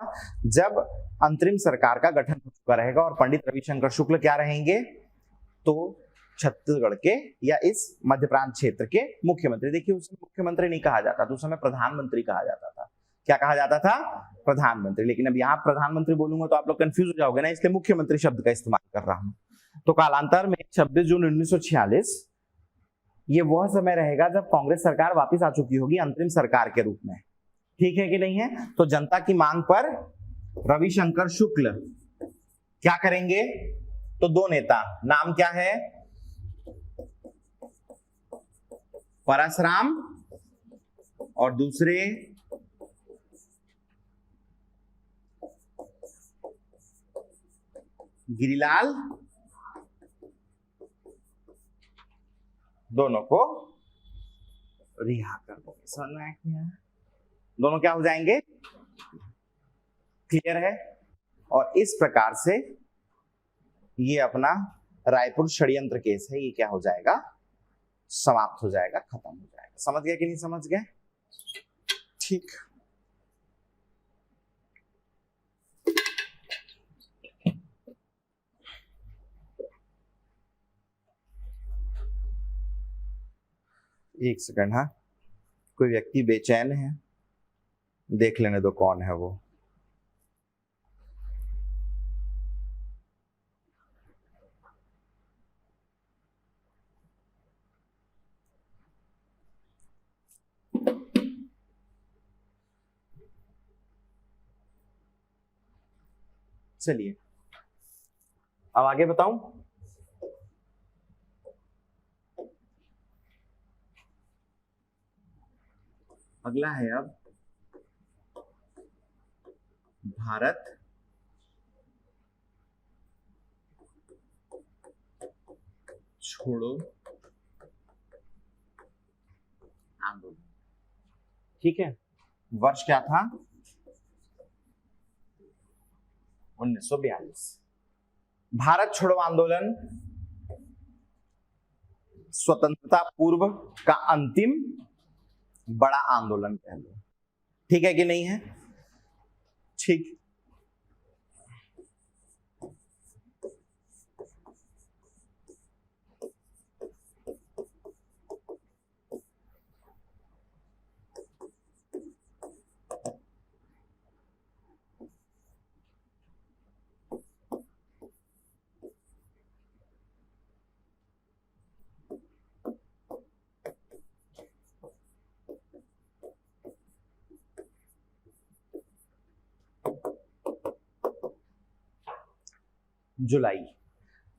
जब अंतरिम सरकार का गठन हो चुका रहेगा और पंडित रविशंकर शुक्ल क्या रहेंगे, तो छत्तीसगढ़ के या इस मध्य प्रांत क्षेत्र के मुख्यमंत्री। देखिए उस समय मुख्यमंत्री नहीं कहा जाता था, उस समय प्रधानमंत्री कहा जाता था। क्या कहा जाता था, प्रधानमंत्री। लेकिन अब यहाँ प्रधानमंत्री बोलूंगा तो आप लोग कंफ्यूज हो जाओगे ना, इसलिए मुख्यमंत्री शब्द का इस्तेमाल कर रहा हूं। तो कालांतर में 26 जून 1946 ये वह समय रहेगा जब कांग्रेस सरकार वापस आ चुकी होगी अंतरिम सरकार के रूप में। ठीक है कि नहीं है। तो जनता की मांग पर रविशंकर शुक्ल क्या करेंगे, तो 2 नेता, नाम क्या है, परसराम और दूसरे गिरिलाल, दोनों को रिहा कर देंगे। समझ में आया, दोनों क्या हो जाएंगे, क्लियर है। और इस प्रकार से ये अपना रायपुर षड्यंत्र केस है, ये क्या हो जाएगा, समाप्त हो जाएगा, खत्म हो जाएगा। समझ गए कि नहीं समझ गए, ठीक। एक सेकंड, हाँ, कोई व्यक्ति बेचैन है, देख लेने दो कौन है वो। चलिए अब आगे बताऊं। अगला है अब भारत छोड़ो आंदोलन। ठीक है, वर्ष क्या था, 1942। भारत छोड़ो आंदोलन स्वतंत्रता पूर्व का अंतिम बड़ा आंदोलन कह लो। ठीक है कि नहीं है, ठीक।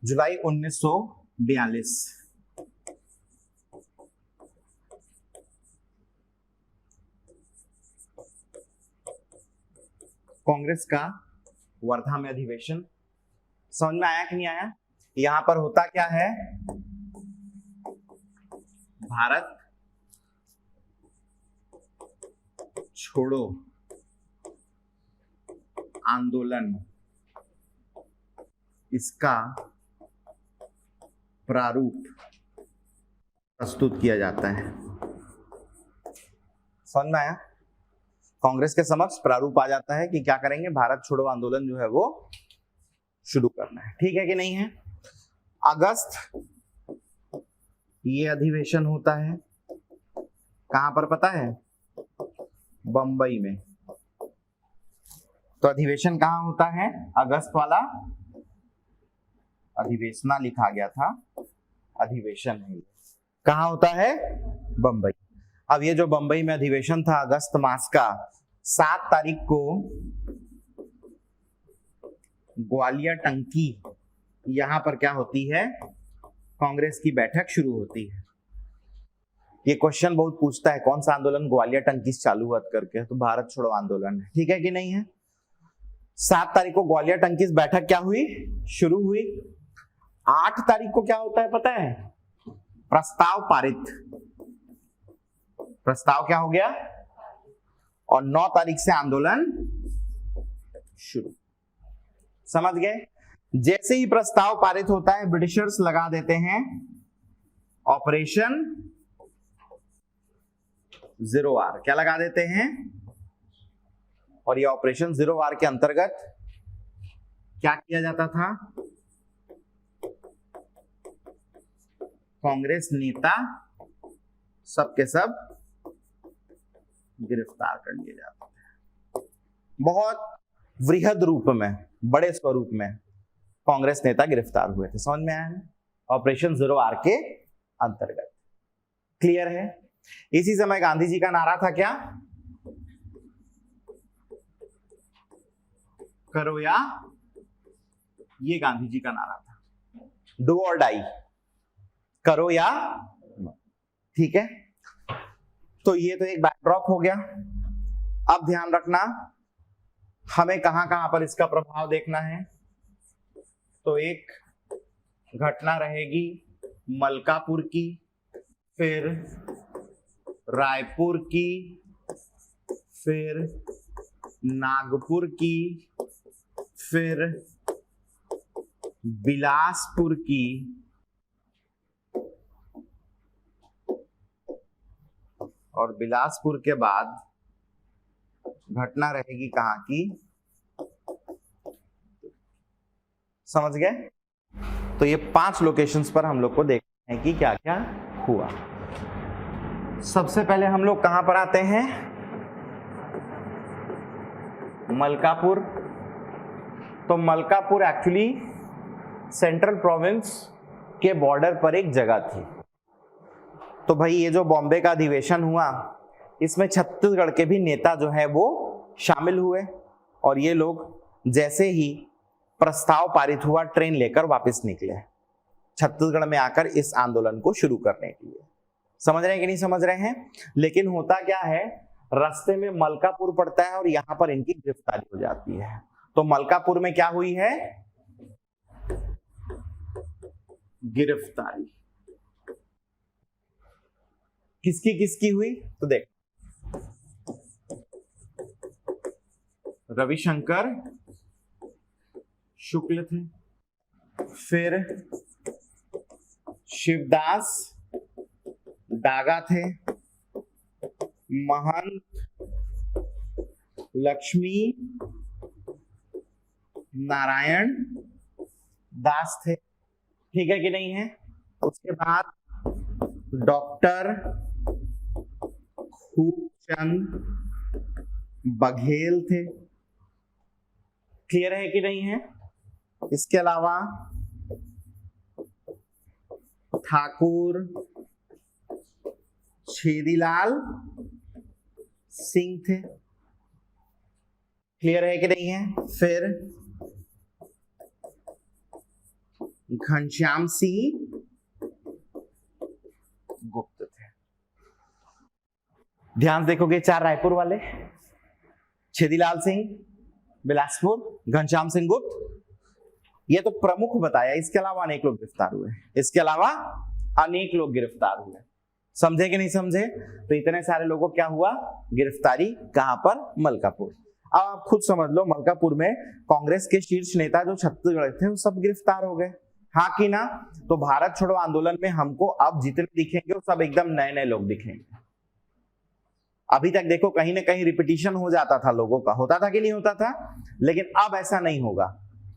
जुलाई 1942, कांग्रेस का वर्धा में अधिवेशन समझ में आया कि नहीं आया? यहां पर होता क्या है, भारत छोड़ो आंदोलन, इसका प्रारूप प्रस्तुत किया जाता है। समझ में आया? कांग्रेस के समक्ष प्रारूप आ जाता है कि क्या करेंगे, भारत छोड़ो आंदोलन जो है वो शुरू करना है। ठीक है कि नहीं है? अगस्त ये अधिवेशन होता है, कहां पर पता है? बंबई में। तो अधिवेशन कहां होता है? अगस्त वाला अधिवेशना लिखा गया था, अधिवेशन है, कहां होता है? बंबई। अब ये जो बंबई में अधिवेशन था अगस्त मास का, 7 तारीख को ग्वालियर टंकी यहां पर क्या होती है? कांग्रेस की बैठक शुरू होती है। ये क्वेश्चन बहुत पूछता है, कौन सा आंदोलन ग्वालियर टंकी से चालू हुआ करके, तो भारत छोड़ो आंदोलन है। ठीक है कि नहीं है? 7 तारीख को ग्वालियर टंकी से बैठक क्या हुई? शुरू हुई। 8 तारीख को क्या होता है पता है? प्रस्ताव पारित। प्रस्ताव क्या हो गया? और 9 तारीख से आंदोलन शुरू। समझ गए? जैसे ही प्रस्ताव पारित होता है, ब्रिटिशर्स लगा देते हैं ऑपरेशन जीरो वार। क्या लगा देते हैं? और ये ऑपरेशन जीरो वार के अंतर्गत क्या किया जाता था? कांग्रेस नेता सबके सब गिरफ्तार कर लिए जाते थे। बहुत वृहद रूप में, बड़े स्वरूप में कांग्रेस नेता गिरफ्तार हुए थे। समझ में आया? ऑपरेशन जीरो वार के अंतर्गत। क्लियर है? इसी समय गांधी जी का नारा था क्या? करो या, ये गांधी जी का नारा था, डू और डाई, करो या। ठीक है, तो ये तो एक बैकड्रॉप हो गया। अब ध्यान रखना, हमें कहां कहां पर इसका प्रभाव देखना है। तो एक घटना रहेगी मलकापुर की, फिर रायपुर की, फिर नागपुर की, फिर बिलासपुर की, और बिलासपुर के बाद घटना रहेगी कहां की? समझ गए? तो ये 5 लोकेशंस पर हम लोग को देखना है कि क्या क्या हुआ। सबसे पहले हम लोग कहां पर आते हैं? मलकापुर। तो मलकापुर एक्चुअली सेंट्रल प्रोविंस के बॉर्डर पर एक जगह थी। तो भाई ये जो बॉम्बे का अधिवेशन हुआ, इसमें छत्तीसगढ़ के भी नेता जो है वो शामिल हुए, और ये लोग जैसे ही प्रस्ताव पारित हुआ, ट्रेन लेकर वापस निकले छत्तीसगढ़ में आकर इस आंदोलन को शुरू करने के लिए। समझ रहे हैं कि नहीं समझ रहे हैं? लेकिन होता क्या है, रास्ते में मलकापुर पड़ता है और यहां पर इनकी गिरफ्तारी हो जाती है। तो मलकापुर में क्या हुई है? गिरफ्तारी। किसकी किसकी हुई? तो देख, रविशंकर शुक्ल थे, फिर शिवदास डागा थे, महंत लक्ष्मी नारायण दास थे। ठीक है कि नहीं है? उसके बाद डॉक्टर खूबचंद बघेल थे। क्लियर है कि नहीं है? इसके अलावा ठाकुर छेदीलाल सिंह थे। क्लियर है कि नहीं है? फिर घनश्याम सिंह गुप्त थे। ध्यान देखोगे, 4 रायपुर वाले, छेदीलाल सिंह बिलासपुर, घनश्याम सिंह गुप्त ये तो प्रमुख बताया, इसके अलावा अनेक लोग गिरफ्तार हुए, इसके अलावा अनेक लोग गिरफ्तार हुए। समझे कि नहीं समझे? तो इतने सारे लोगों को क्या हुआ, गिरफ्तारी। कहां पर? मलकापुर। अब आप खुद समझ लो, मलकापुर में कांग्रेस के शीर्ष नेता जो छत्तीसगढ़ थे वो सब गिरफ्तार हो गए, हाँ कि ना? तो भारत छोड़ो आंदोलन में हमको अब जितने दिखेंगे वो सब एकदम नए नए लोग दिखेंगे। अभी तक देखो कहीं ना कहीं रिपीटिशन हो जाता था लोगों का, होता था कि नहीं होता था? लेकिन अब ऐसा नहीं होगा।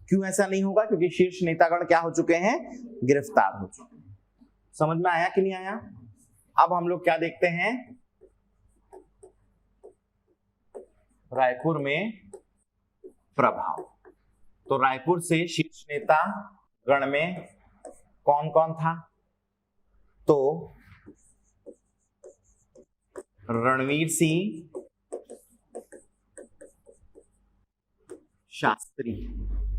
क्यों ऐसा नहीं होगा? क्योंकि शीर्ष नेतागण क्या हो चुके हैं, गिरफ्तार हो चुके हैं। समझ में आया कि नहीं आया? अब हम लोग क्या देखते हैं, रायपुर में प्रभाव। तो रायपुर से शीर्ष नेता गण में कौन कौन था? तो रणवीर सिंह शास्त्री।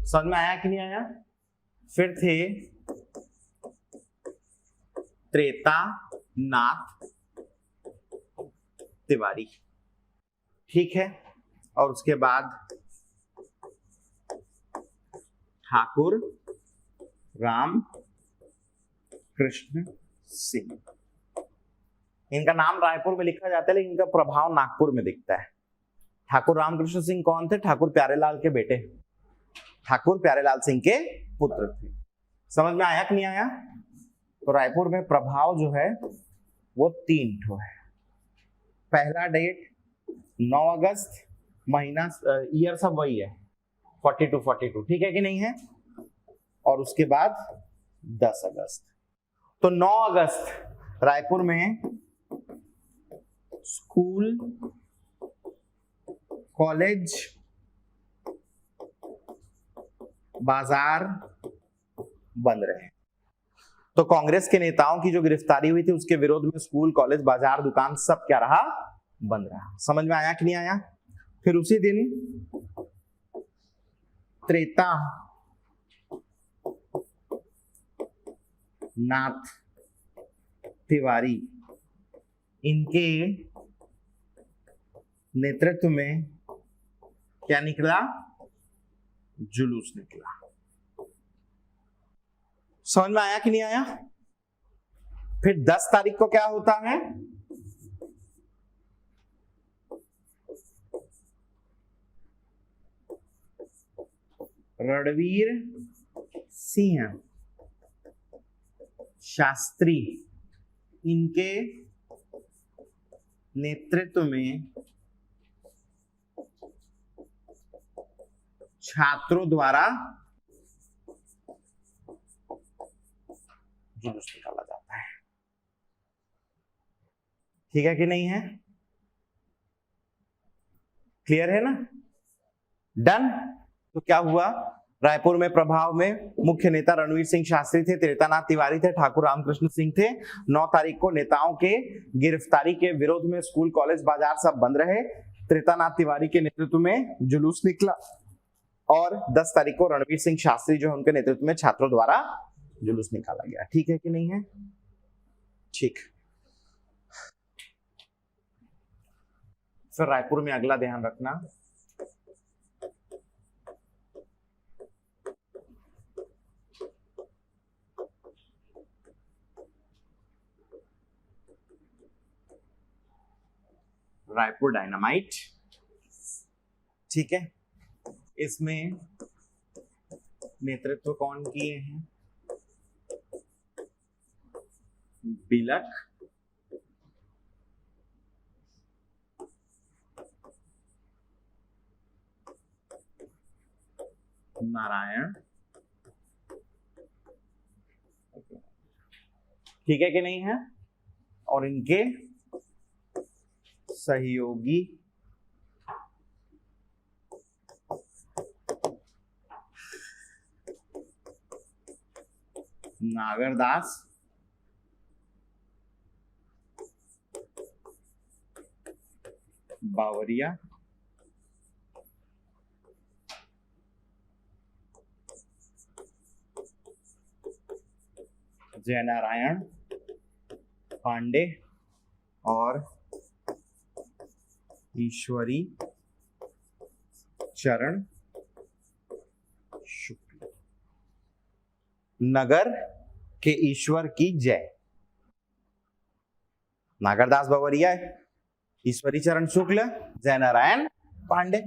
समझ में आया कि नहीं आया? फिर थे त्रेता नाथ तिवारी, ठीक है। और उसके बाद ठाकुर राम कृष्ण सिंह। इनका नाम रायपुर में लिखा जाता है लेकिन इनका प्रभाव नागपुर में दिखता है। ठाकुर रामकृष्ण सिंह कौन थे? ठाकुर प्यारेलाल के बेटे, ठाकुर प्यारेलाल सिंह के पुत्र थे। समझ में आया कि नहीं आया? तो रायपुर में प्रभाव जो है वो 3 ठो है। पहला डेट 9 अगस्त, महीना ईयर सब वही है 42, ठीक है कि नहीं है? और उसके बाद 10 अगस्त। तो 9 अगस्त रायपुर में स्कूल कॉलेज बाजार बंद रहे। तो कांग्रेस के नेताओं की जो गिरफ्तारी हुई थी उसके विरोध में स्कूल कॉलेज बाजार दुकान सब क्या रहा, बंद रहा। समझ में आया कि नहीं आया? फिर उसी दिन त्रेता नाथ तिवारी, इनके नेतृत्व में क्या निकला, जुलूस निकला। समझ में आया कि नहीं आया? फिर 10 तारीख को क्या होता है, रणवीर सिंह शास्त्री, इनके नेतृत्व में छात्रों द्वारा जुलूस निकाला जाता है। ठीक है कि नहीं है? क्लियर है ना? डन। तो क्या हुआ, रायपुर में प्रभाव में मुख्य नेता रणवीर सिंह शास्त्री थे, त्रेतानाथ तिवारी थे, ठाकुर रामकृष्ण सिंह थे। 9 तारीख को नेताओं के गिरफ्तारी के विरोध में स्कूल कॉलेज बाजार सब बंद रहे। त्रेतानाथ तिवारी के नेतृत्व में जुलूस निकला और 10 तारीख को रणवीर सिंह शास्त्री जो है उनके नेतृत्व में छात्रों द्वारा जुलूस निकाला गया। ठीक है कि नहीं है? ठीक। फिर रायपुर में अगला ध्यान रखना, रायपुर डायनामाइट, ठीक है। इसमें नेतृत्व कौन किए हैं, बिलक, नारायण, ठीक है कि नहीं है? और इनके सहयोगी नागरदास, बावरिया, जयनारायण पांडे और ईश्वरी चरण शुक्ल। नगर के ईश्वर की जय। नागरदास बवरिया, ईश्वरी चरण शुक्ल, जय नारायण पांडे।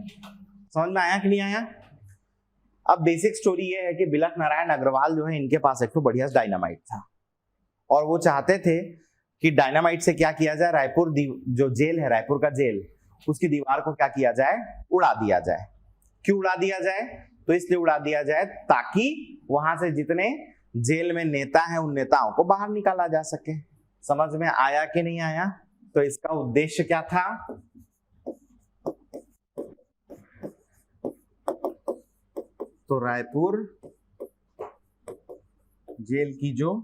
समझ में आया कि नहीं आया? अब बेसिक स्टोरी ये है कि बिलख नारायण अग्रवाल जो है, इनके पास एक तो बढ़िया डायनामाइट था और वो चाहते थे कि डायनामाइट से क्या किया जाए, रायपुर जो जेल है, रायपुर का जेल, उसकी दीवार को क्या किया जाए, उड़ा दिया जाए। क्यों उड़ा दिया जाए? तो इसलिए उड़ा दिया जाए ताकि वहां से जितने जेल में नेता हैं उन नेताओं को बाहर निकाला जा सके। समझ में आया कि नहीं आया? तो इसका उद्देश्य क्या था? तो रायपुर जेल की जो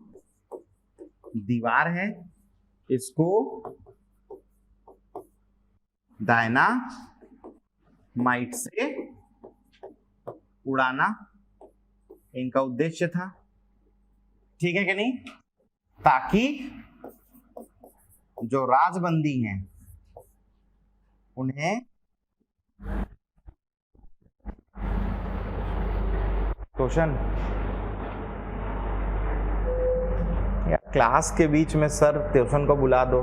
दीवार है इसको डायनामाइट से उड़ाना इनका उद्देश्य था। ठीक है कि नहीं? ताकि जो राजबंदी हैं उन्हें क्वेश्चन या क्लास के बीच में सर ट्यूशन को बुला दो।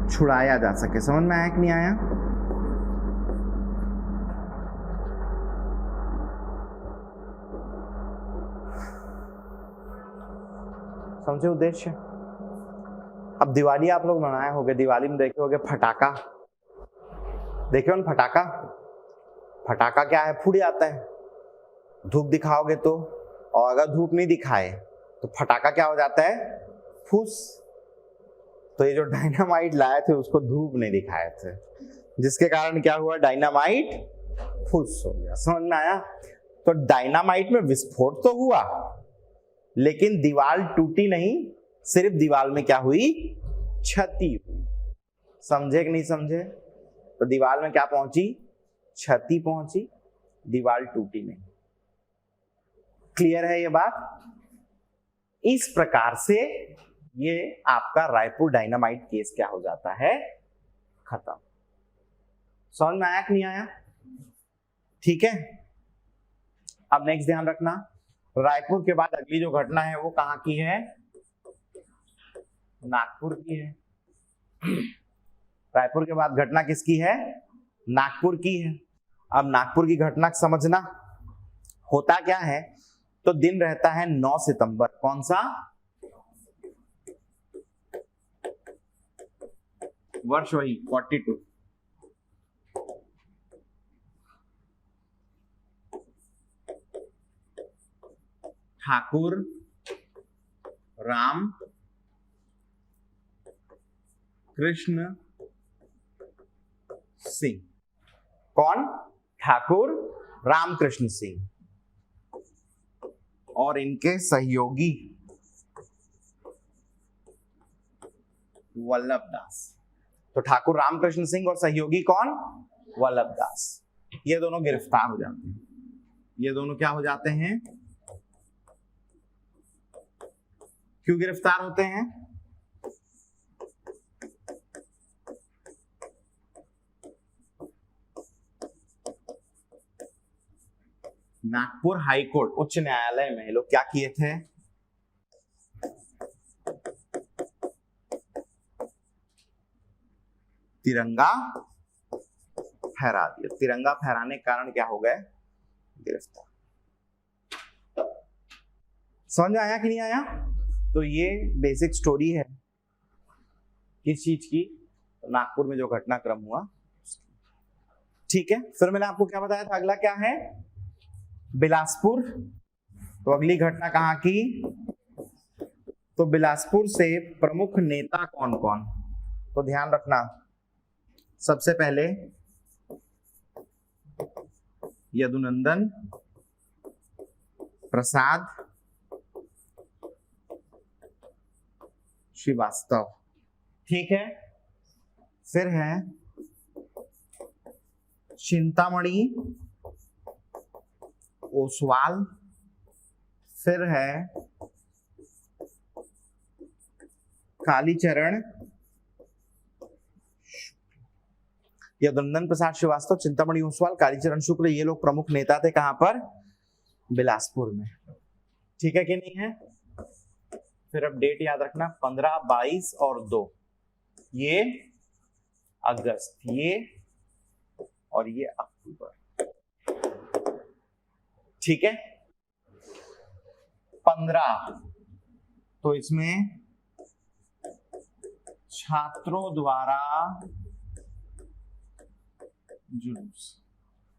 छुड़ाया जा सके। समझ में आया कि नहीं आया? समझे उद्देश्य? अब दिवाली आप लोग मनाए होंगे, दिवाली में देखे होंगे फटाका, देखे हो ना फटाका? फटाका क्या है? फूट जाता है धूप दिखाओगे तो, और अगर धूप नहीं दिखाए तो फटाका क्या हो जाता है? फूस। तो ये जो डायनामाइट लाए थे उसको धूप नहीं दिखाए थे, जिसके कारण क्या हुआ? डायनामाइट फूस हो गया। समझ में आया? तो डायनामाइट में विस्फोट तो हुआ लेकिन दीवार टूटी नहीं, सिर्फ दीवार में क्या हुई? क्षति हुई। समझे कि नहीं समझे? तो दीवार में क्या पहुंची? क्षति पहुंची, दीवार टूटी नहीं। क्लियर है ये बात? इस प्रकार से ये आपका रायपुर डायनामाइट केस क्या हो जाता है? खत्म। समझ में आया कि नहीं आया? ठीक है। अब नेक्स्ट ध्यान रखना, रायपुर के बाद अगली जो घटना है वो कहां की है? नागपुर की है। रायपुर के बाद घटना किसकी है? नागपुर की है। अब नागपुर की घटना समझना, होता क्या है? तो दिन रहता है 9 सितंबर। कौन सा वर्ष? वही 42। ठाकुर राम कृष्ण सिंह। कौन? ठाकुर रामकृष्ण सिंह और इनके सहयोगी वल्लभ दास। तो ठाकुर रामकृष्ण सिंह और सहयोगी कौन? वल्लभ दास। ये दोनों गिरफ्तार हो जाते हैं। ये दोनों क्या हो जाते हैं? क्यों गिरफ्तार होते हैं? नागपुर हाईकोर्ट उच्च न्यायालय में लोग क्या किए थे? तिरंगा फहरा दिया। तिरंगा फहराने के कारण क्या हो गए? गिरफ्तार। समझ में आया कि नहीं आया? तो ये बेसिक स्टोरी है किस चीज की? तो नागपुर में जो घटनाक्रम हुआ। ठीक है, फिर मैंने आपको क्या बताया था? अगला क्या है? बिलासपुर। तो अगली घटना कहां की? तो बिलासपुर से प्रमुख नेता कौन कौन? तो ध्यान रखना, सबसे पहले यदुनंदन प्रसाद श्रीवास्तव। ठीक है। फिर है चिंतामणि ओसवाल। फिर है कालीचरण। यदुनंदन प्रसाद श्रीवास्तव, चिंतामणि ओसवाल, कालीचरण शुक्ल, ये लोग प्रमुख नेता थे कहां पर? बिलासपुर में। ठीक है कि नहीं है? फिर अब डेट याद रखना, 15, 22 और 2, ये अगस्त, ये और ये अक्टूबर। ठीक है, 15 तो इसमें छात्रों द्वारा जुलूस,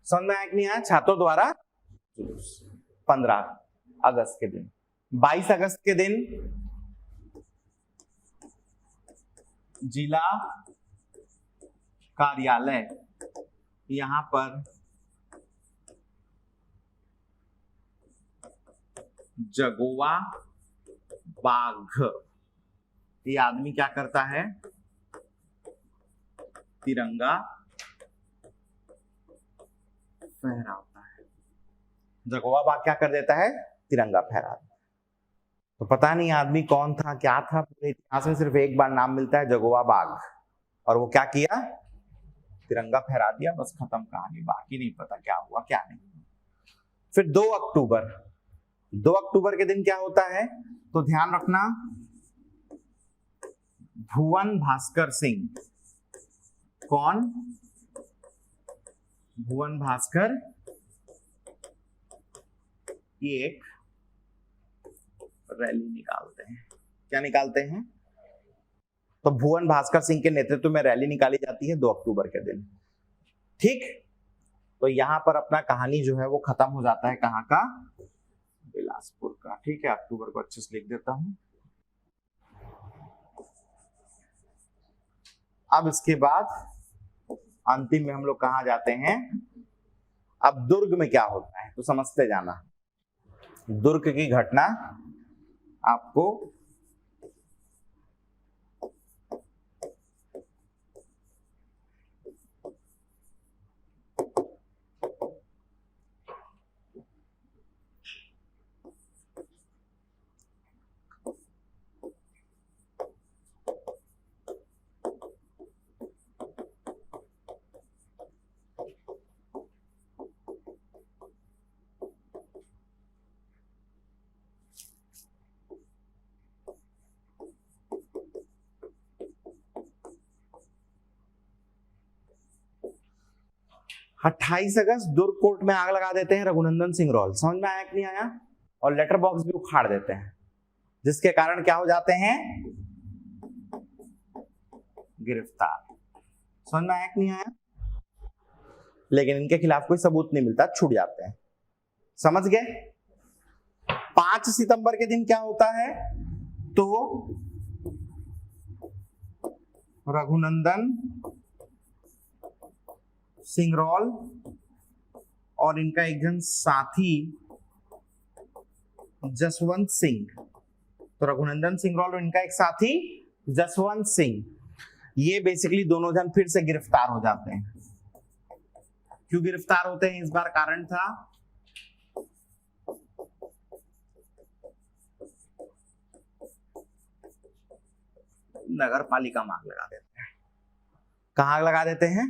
समझ में आया कि नहीं आया? छात्रों द्वारा जुलूस 15 अगस्त के दिन। 22 अगस्त के दिन जिला कार्यालय, यहां पर जगोवा बाघ, ये आदमी क्या करता है? तिरंगा फहराता है। जगोवा बाघ क्या कर देता है? तिरंगा फहराता है। तो पता नहीं आदमी कौन था, क्या था, पूरे इतिहास में सिर्फ एक बार नाम मिलता है, जगोवा बाघ, और वो क्या किया? तिरंगा फहरा दिया, बस खत्म कहानी, बाकी नहीं पता क्या हुआ क्या नहीं। फिर 2 अक्टूबर, 2 अक्टूबर के दिन क्या होता है? तो ध्यान रखना, भुवन भास्कर सिंह, कौन? भुवन भास्कर, ये एक रैली निकालते हैं। क्या निकालते हैं? तो भुवन भास्कर सिंह के नेतृत्व में रैली निकाली जाती है 2 अक्टूबर के दिन। ठीक, तो यहां पर अपना कहानी जो है वो खत्म हो जाता है, कहां का? बिलासपुर का। ठीक है, अक्टूबर को अच्छे से लिख देता हूं। अब इसके बाद अंतिम में हम लोग कहां जाते हैं? अब दुर्ग में क्या होता है तो समझते जाना। दुर्ग की घटना आपको अट्ठाईस अगस्त दुर्ग कोर्ट में आग लगा देते हैं रघुनंदन सिंह रॉल। समझ में आया कि नहीं आया? और लेटर बॉक्स भी उखाड़ देते हैं, जिसके कारण क्या हो जाते हैं? गिरफ्तार। समझ में आया कि नहीं आया? लेकिन इनके खिलाफ कोई सबूत नहीं मिलता, छूट जाते हैं। समझ गए? 5 सितंबर के दिन क्या होता है? तो रघुनंदन सिंह रॉल और इनका एक जन साथी जसवंत सिंह, तो रघुनंदन सिंह रॉल और इनका एक साथी जसवंत सिंह, ये बेसिकली दोनों जन फिर से गिरफ्तार हो जाते हैं। क्यों गिरफ्तार होते हैं? इस बार कारण था नगर पालिका में आग लगा देते हैं। कहां आग लगा देते हैं?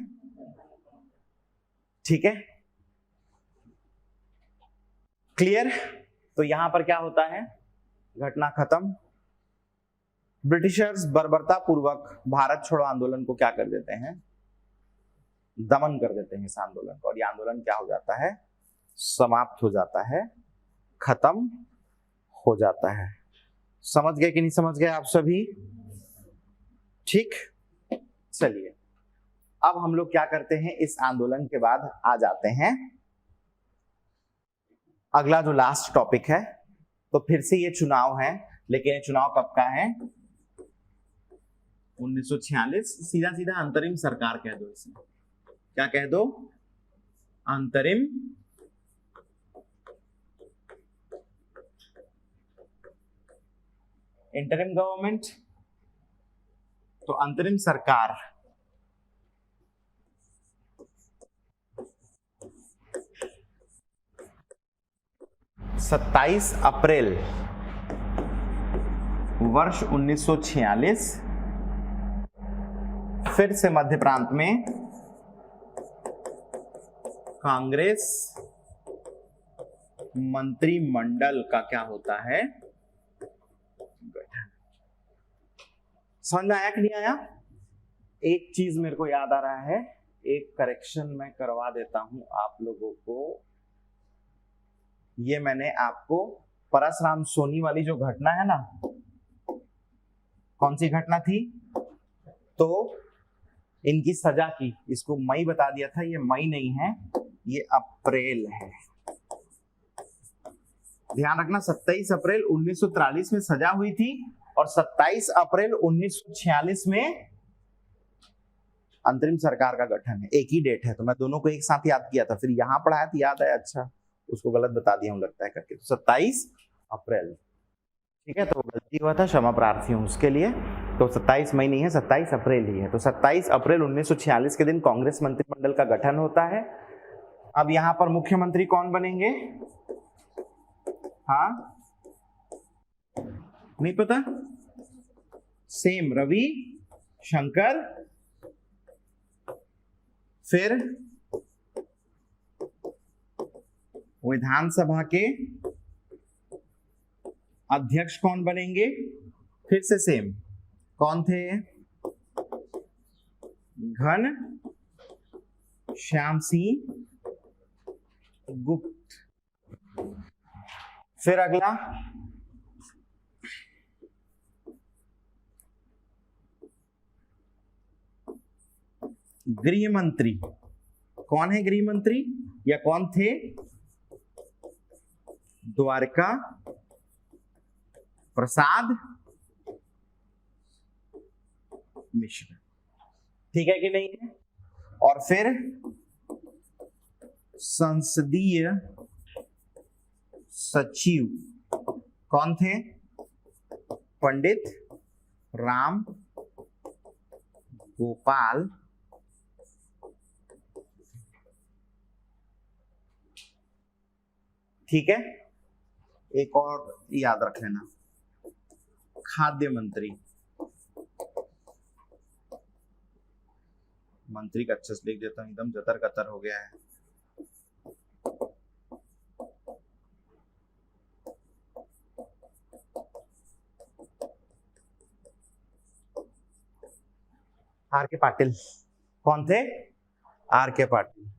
ठीक है, क्लियर? तो यहां पर क्या होता है? घटना खत्म। ब्रिटिशर्स बर्बरता पूर्वक भारत छोड़ो आंदोलन को क्या कर देते हैं? दमन कर देते हैं इस आंदोलन को, और ये आंदोलन क्या हो जाता है? समाप्त हो जाता है, खत्म हो जाता है। समझ गए कि नहीं समझ गए आप सभी? ठीक, चलिए अब हम लोग क्या करते हैं, इस आंदोलन के बाद आ जाते हैं अगला जो लास्ट टॉपिक है। तो फिर से ये चुनाव है, लेकिन ये चुनाव कब का है? 1946। सीधा सीधा अंतरिम सरकार कह दो इसे। क्या कह दो? अंतरिम इंटरिम गवर्नमेंट। तो अंतरिम सरकार 27 अप्रैल वर्ष 1946 फिर से मध्य प्रांत में कांग्रेस मंत्रिमंडल का क्या होता है गठन। समझ में आया कि नहीं आया? एक चीज मेरे को याद आ रहा है, एक करेक्शन मैं करवा देता हूं आप लोगों को। ये मैंने आपको परसराम सोनी वाली जो घटना है ना, कौन सी घटना थी? तो इनकी सजा की, इसको मई बता दिया था, ये मई नहीं है, ये अप्रैल है। ध्यान रखना, 27 अप्रैल 1943 में सजा हुई थी और 27 अप्रैल 1946 में अंतरिम सरकार का गठन है। एक ही डेट है, तो मैं दोनों को एक साथ याद किया था, फिर यहां पढ़ाया तो याद आया, अच्छा उसको गलत बता दिया हूं लगता है करके। तो 27 अप्रैल, ठीक है, तो गलती हुआ था, क्षमा प्रार्थी हूं उसके लिए। तो 27 मई नहीं है, 27 अप्रैल ही है। तो 27 अप्रैल 1946 के दिन कांग्रेस मंत्रिमंडल का गठन होता है। अब यहां पर मुख्यमंत्री कौन बनेंगे? हाँ, नहीं पता? सेम, रवि शंकर। फिर विधानसभा के अध्यक्ष कौन बनेंगे? फिर से सेम, कौन थे? घन श्याम सिंह गुप्त। फिर अगला गृह मंत्री, कौन है गृह मंत्री या कौन थे? द्वारका प्रसाद मिश्र। ठीक है कि नहीं है? और फिर संसदीय सचिव कौन थे? पंडित राम गोपाल। ठीक है, एक और याद रख लेना, खाद्य मंत्री। मंत्री का अच्छे से लिख देता हूं, एकदम जतर कतर हो गया है। आर के पाटिल। कौन थे? आर के पाटिल।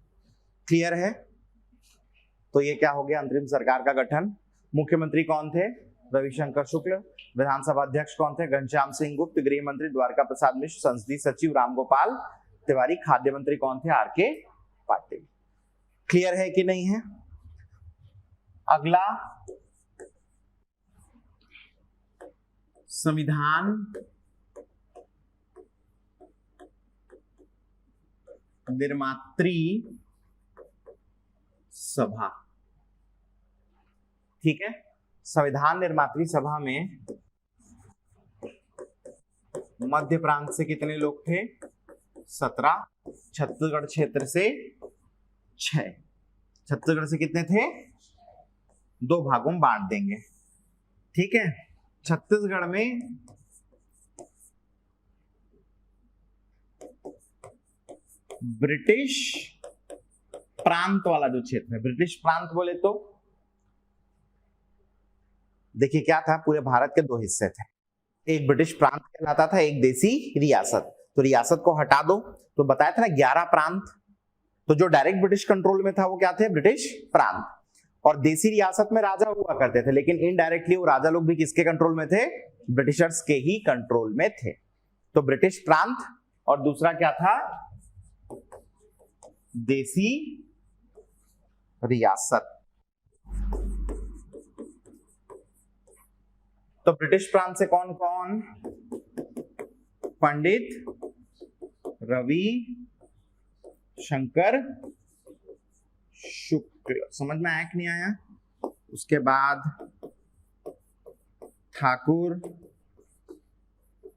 क्लियर है? तो ये क्या हो गया? अंतरिम सरकार का गठन। मुख्यमंत्री कौन थे? रविशंकर शुक्ल। विधानसभा अध्यक्ष कौन थे? घनश्याम सिंह गुप्त। गृह मंत्री द्वारका प्रसाद मिश्र। संसदीय सचिव रामगोपाल तिवारी। खाद्य मंत्री कौन थे? आर के पाटिल। क्लियर है कि नहीं है? अगला संविधान निर्मात्री सभा। ठीक है, संविधान निर्मात्री सभा में मध्य प्रांत से कितने लोग थे? 17। छत्तीसगढ़ क्षेत्र से 6। छत्तीसगढ़ से कितने थे? 2 भागों में बांट देंगे। ठीक है, छत्तीसगढ़ में ब्रिटिश प्रांत वाला जो क्षेत्र है, ब्रिटिश प्रांत बोले तो देखिए क्या था, पूरे भारत के 2 हिस्से थे। एक ब्रिटिश प्रांत कहलाता था, एक देसी रियासत। तो रियासत को हटा दो तो बताया था ना 11 प्रांत। तो जो डायरेक्ट ब्रिटिश कंट्रोल में था वो क्या थे? ब्रिटिश प्रांत। और देसी रियासत में राजा हुआ करते थे, लेकिन इनडायरेक्टली वो राजा लोग भी किसके कंट्रोल में थे? ब्रिटिशर्स के ही कंट्रोल में थे। तो ब्रिटिश प्रांत और दूसरा क्या था? देसी रियासत। तो ब्रिटिश प्रांत से कौन कौन? पंडित रवि शंकर शुक्ल। समझ में आया कि नहीं आया? उसके बाद ठाकुर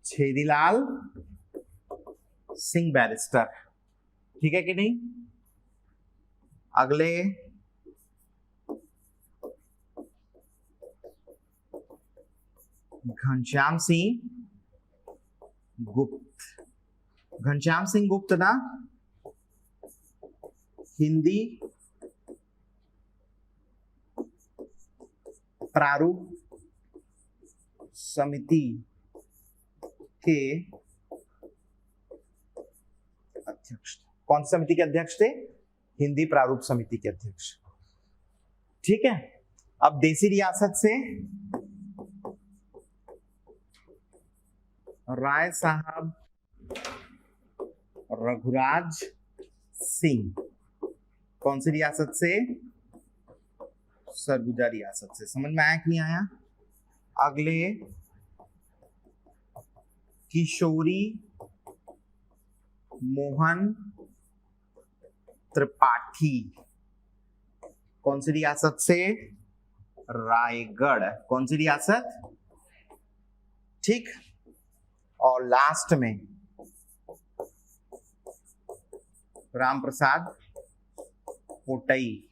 छेदीलाल सिंह बैरिस्टर। ठीक है कि नहीं? अगले घनश्याम सिंह गुप्त। घनश्याम सिंह गुप्त ना हिंदी प्रारूप समिति के अध्यक्ष। कौन सी समिति के अध्यक्ष थे? हिंदी प्रारूप समिति के अध्यक्ष। ठीक है, अब देसी रियासत से राय साहब रघुराज सिंह। कौन सी रियासत से? सरगुजा रियासत से। समझ में आया कि नहीं आया? अगले किशोरी मोहन त्रिपाठी। कौन सी रियासत से? रायगढ़। कौन सी रियासत? ठीक। और लास्ट में राम प्रसाद पोटई,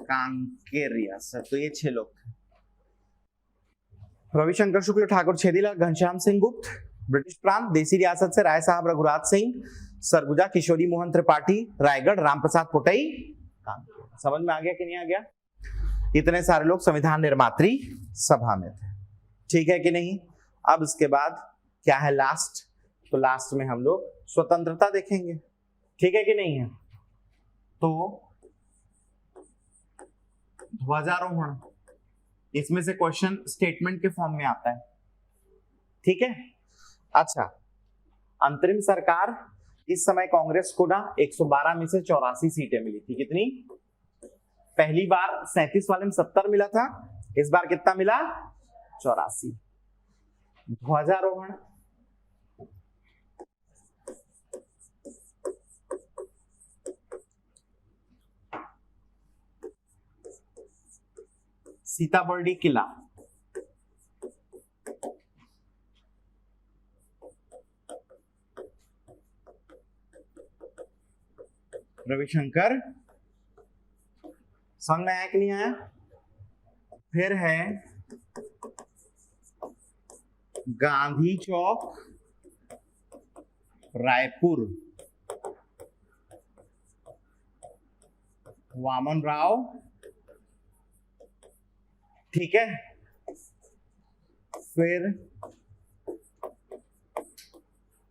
कांकेर रियासत। तो ये 6 लोग थे। रविशंकर शुक्ल, ठाकुर छेदीलाल, घनश्याम सिंह गुप्त ब्रिटिश प्रांत, देसी रियासत से राय साहब रघुराज सिंह, सरगुजा किशोरी मोहन त्रिपाठी, रायगढ़ राम प्रसाद पोटई, कांकेर। समझ में आ गया कि नहीं आ गया? इतने सारे लोग संविधान निर्मात्री सभा में थे। ठीक है कि नहीं? अब इसके बाद क्या है? लास्ट। तो लास्ट में हम लोग स्वतंत्रता देखेंगे। ठीक है कि नहीं है? तो ध्वजारोहण, इसमें से क्वेश्चन स्टेटमेंट के फॉर्म में आता है। ठीक है। अच्छा, अंतरिम सरकार, इस समय कांग्रेस को ना 112 में से 84 सीटें मिली थी। कितनी? पहली बार 37 वाले में 70 मिला था, इस बार कितना मिला? 84। ध्वजारोहण, सीताबर्डी किला, रविशंकर। समझ में आया कि नहीं आया? फिर है गांधी चौक रायपुर, वामन राव। ठीक है। फिर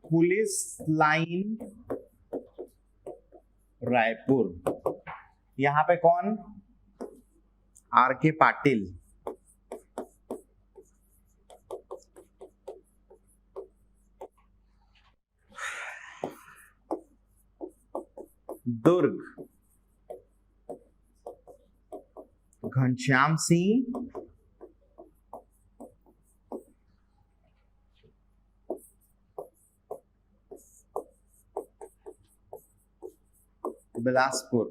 पुलिस लाइन रायपुर, यहां पे कौन? आर के पाटिल। दुर्ग घनश्याम सिंह बिलासपुर,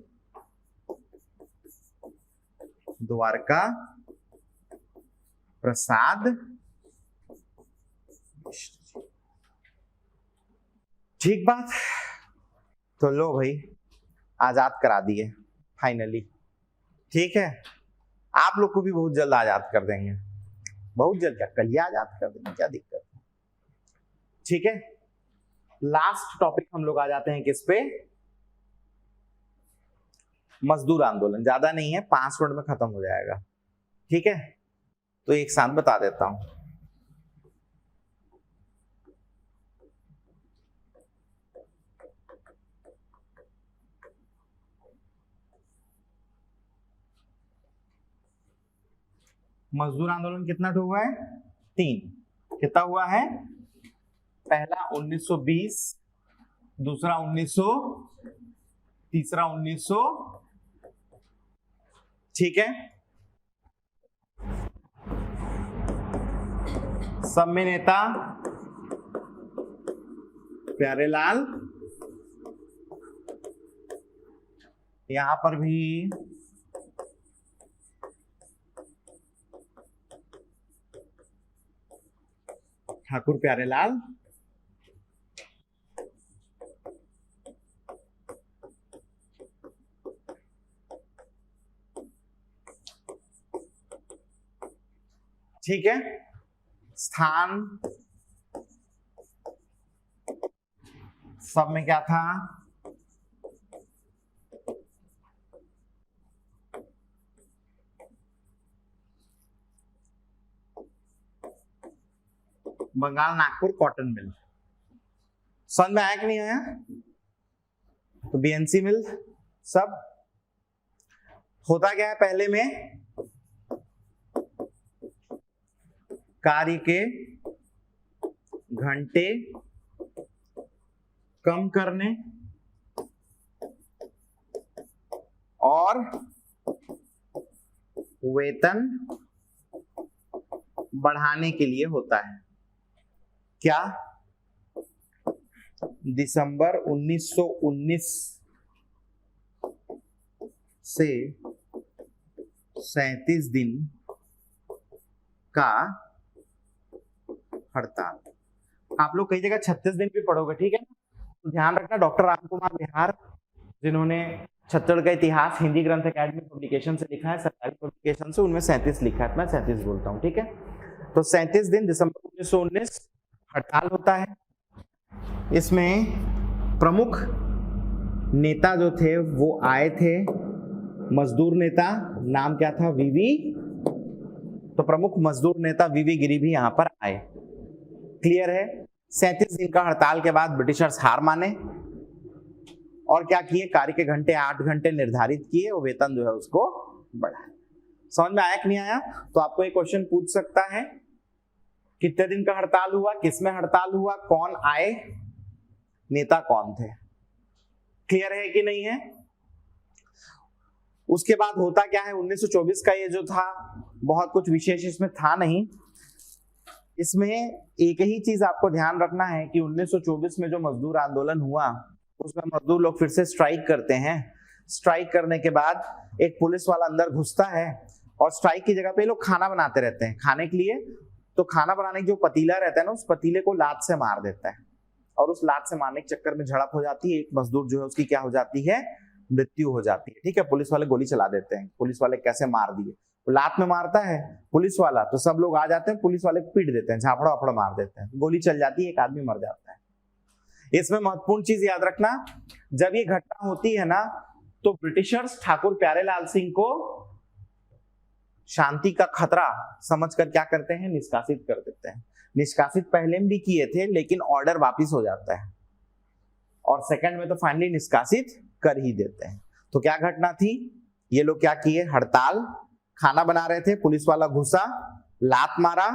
द्वारका प्रसाद। ठीक बात। तो लो भाई, आजाद करा दिए फाइनली। ठीक है, आप लोग को भी बहुत जल्द आजाद कर देंगे। बहुत जल्द, क्या कल ही आजाद कर देंगे, क्या दिक्कत है? ठीक है, लास्ट टॉपिक हम लोग आ जाते हैं किस पे? मजदूर आंदोलन। ज्यादा नहीं है, 5 मिनट में खत्म हो जाएगा। ठीक है, तो एक साथ बता देता हूं। मजदूर आंदोलन कितना हुआ है? 3। कितना हुआ है? पहला 1920, दूसरा 1900, तीसरा 1900। ठीक है। सब में नेता प्यारेलाल, यहां पर भी ठाकुर प्यारेलाल। ठीक है। स्थान सब में क्या था? Bengal Nagpur cotton mill. समझ में आया कि नहीं आया? तो बीएनसी मिल सब होता क्या है, पहले में कार्य के घंटे कम करने और वेतन बढ़ाने के लिए होता है। क्या? दिसंबर 1919 से 37 दिन का हड़ताल। आप लोग कई जगह 36 दिन भी पढ़ोगे, ठीक है? तो ध्यान रखना, डॉक्टर रामकुमार बिहार जिन्होंने छत्तीसगढ़ का इतिहास हिंदी ग्रंथ अकादमी पब्लिकेशन से लिखा है, सरकारी पब्लिकेशन से, उनमें 37 लिखा है, मैं 37 बोलता हूँ, ठीक है? तो 37 दिन दिसंबर 1919 हड़ताल होता है। इसमें प्रमुख नेता जो थे वो आए थे, मजदूर नेता, नाम क्या था? वीवी। तो प्रमुख मजदूर नेता वीवी गिरी भी यहां पर आए। क्लियर है? 37 दिन का हड़ताल के बाद ब्रिटिशर्स हार माने और क्या किए? कार्य के घंटे 8 घंटे निर्धारित किए और वेतन जो है उसको बढ़ाया। समझ में आया कि नहीं आया? तो आपको एक क्वेश्चन पूछ सकता है, कितने दिन का हड़ताल हुआ, किसमें हड़ताल हुआ, कौन आए, नेता कौन थे? क्लियर है कि नहीं है? उसके बाद होता क्या है, 1924 का ये जो था, बहुत कुछ विशेष इसमें था नहीं। इसमें एक ही चीज आपको ध्यान रखना है कि 1924 में जो मजदूर आंदोलन हुआ उसमें मजदूर लोग फिर से स्ट्राइक करते हैं। स्ट्राइक करने के बाद एक पुलिस वाला अंदर घुसता है और स्ट्राइक की जगह पे लोग खाना बनाते रहते हैं खाने के लिए। तो खाना बनाने की जो पतीला रहता है ना, उस पतीले को लात से मार देता है और उस लात से मारने के चक्कर में झड़प हो जाती है। एक मजदूर जो है उसकी क्या हो जाती है? मृत्यु हो जाती है। ठीक है, पुलिस वाले गोली चला देते हैं। पुलिस वाले कैसे मार दिए? लात में मारता है पुलिस वाला तो सब लोग आ जाते हैं, पुलिस वाले पीट देते हैं, झापड़ा वापड़ा मार देते हैं, गोली चल जाती है, एक आदमी मर जाता है। इसमें महत्वपूर्ण चीज याद रखना, जब ये घटना होती है ना, तो ब्रिटिशर्स ठाकुर प्यारेलाल सिंह को शांति का खतरा समझकर क्या करते हैं? निष्कासित कर देते हैं। निष्कासित पहले भी किए थे लेकिन ऑर्डर वापिस हो जाता है और सेकंड में तो फाइनली निष्कासित कर ही देते हैं। तो क्या घटना थी? ये लोग क्या किए? हड़ताल, खाना बना रहे थे, पुलिस वाला घुसा, लात मारा,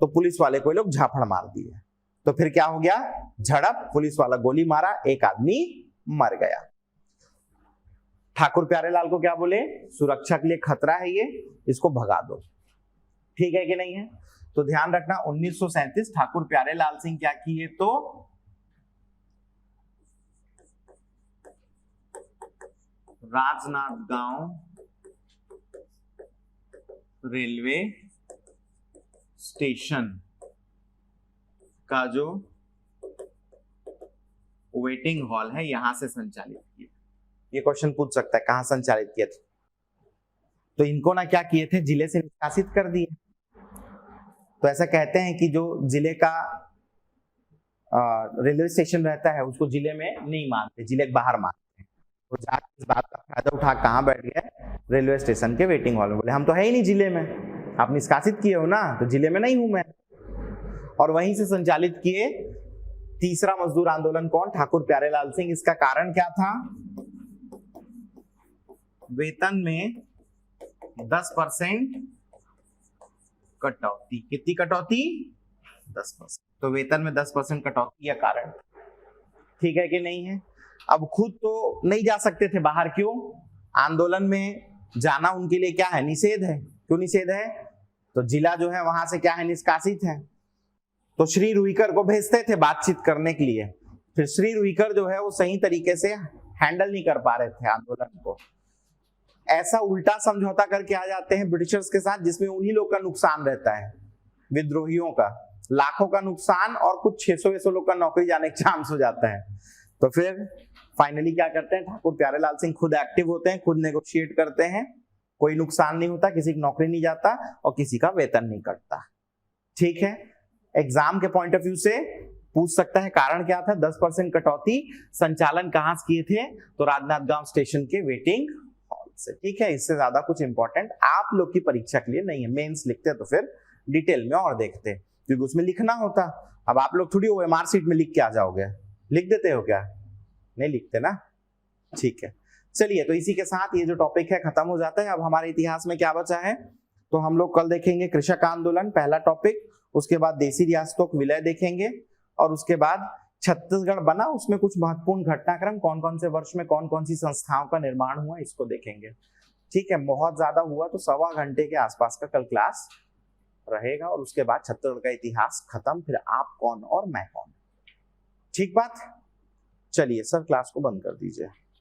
तो पुलिस वाले को लोग झापड़ मार दिए। तो फिर क्या हो गया? झड़प, पुलिस वाला गोली मारा, एक आदमी मर गया। ठाकुर प्यारेलाल को क्या बोले? सुरक्षा के लिए खतरा है ये, इसको भगा दो। ठीक है कि नहीं है? तो ध्यान रखना, 1937 ठाकुर प्यारेलाल सिंह क्या किए? तो राजनांदगांव रेलवे स्टेशन का जो वेटिंग हॉल है यहां से संचालित किया। ये क्वेश्चन पूछ सकता है कहां संचालित किए थे? तो इनको ना क्या किए थे? जिले से निष्कासित कर दिए। तो ऐसा कहते हैं कि जो जिले का रेलवे स्टेशन रहता है उसको जिले में नहीं मानते, जिले के बाहर मानते हैं। तो जाके इस बात का फायदा उठा कहां बैठ गए? रेलवे स्टेशन के वेटिंग हॉल में। बोले हम तो है ही नहीं जिले में, आप निष्कासित किए हो ना, तो जिले में नहीं हूं मैं। और वहीं से संचालित किए तीसरा मजदूर आंदोलन। कौन? ठाकुर प्यारेलाल सिंह। इसका कारण क्या था? वेतन में 10% कटौती। कितनी कटौती? 10%। तो वेतन में 10% कटौती का कारण। ठीक है कि नहीं है? अब खुद तो नहीं जा सकते थे बाहर। क्यों? आंदोलन में जाना उनके लिए क्या है? निषेध है। क्यों निषेध है? तो जिला जो है वहां से क्या है? निष्कासित है। तो श्री रुईकर को भेजते थे बातचीत करने के लिए, फिर श्री रुईकर जो है वो सही तरीके से हैंडल नहीं कर पा रहे थे आंदोलन को। ऐसा उल्टा समझौता करके आ जाते हैं ब्रिटिशर्स के साथ जिसमें उन्हीं लोग का नुकसान रहता है, विद्रोहियों का लाखों का नुकसान और कुछ 600 लोग का नौकरी जाने का चांस हो जाता है। तो फिर फाइनली क्या करते हैं? ठाकुर प्यारेलाल सिंह खुद एक्टिव होते हैं, खुद नेगोशिएट करते हैं, कोई नुकसान नहीं होता, किसी की नौकरी नहीं जाता और किसी का वेतन नहीं कटता। ठीक है, एग्जाम के पॉइंट ऑफ व्यू से पूछ सकता है कारण क्या था? 10% कटौती। संचालन कहां से किए थे? तो राजनांदगांव स्टेशन के वेटिंग हॉल से। ठीक है, इससे ज्यादा कुछ इंपॉर्टेंट आप लोग की परीक्षा के लिए नहीं है। मेंस लिखते तो फिर डिटेल में और देखते। क्योंकि उसमें लिखना होता। अब आप लोग थोड़ी ओएमआर शीट में लिख के आ जाओगे, लिख देते हो क्या? नहीं लिखते ना, ठीक है। चलिए, तो इसी के साथ ये जो टॉपिक है खत्म हो जाता है। अब हमारे इतिहास में क्या बचा है, तो हम लोग कल देखेंगे कृषक आंदोलन, पहला टॉपिक, उसके बाद देसी रियासतों का विलय देखेंगे, और उसके बाद छत्तीसगढ़ बना, उसमें कुछ महत्वपूर्ण घटनाक्रम, कौन कौन से वर्ष में कौन कौन सी संस्थाओं का निर्माण हुआ, इसको देखेंगे। ठीक है, बहुत ज्यादा हुआ तो 1.25 घंटे के आसपास का कल क्लास रहेगा, और उसके बाद छत्तीसगढ़ का इतिहास खत्म, फिर आप कौन और मैं कौन। ठीक बात, चलिए सर क्लास को बंद कर दीजिए।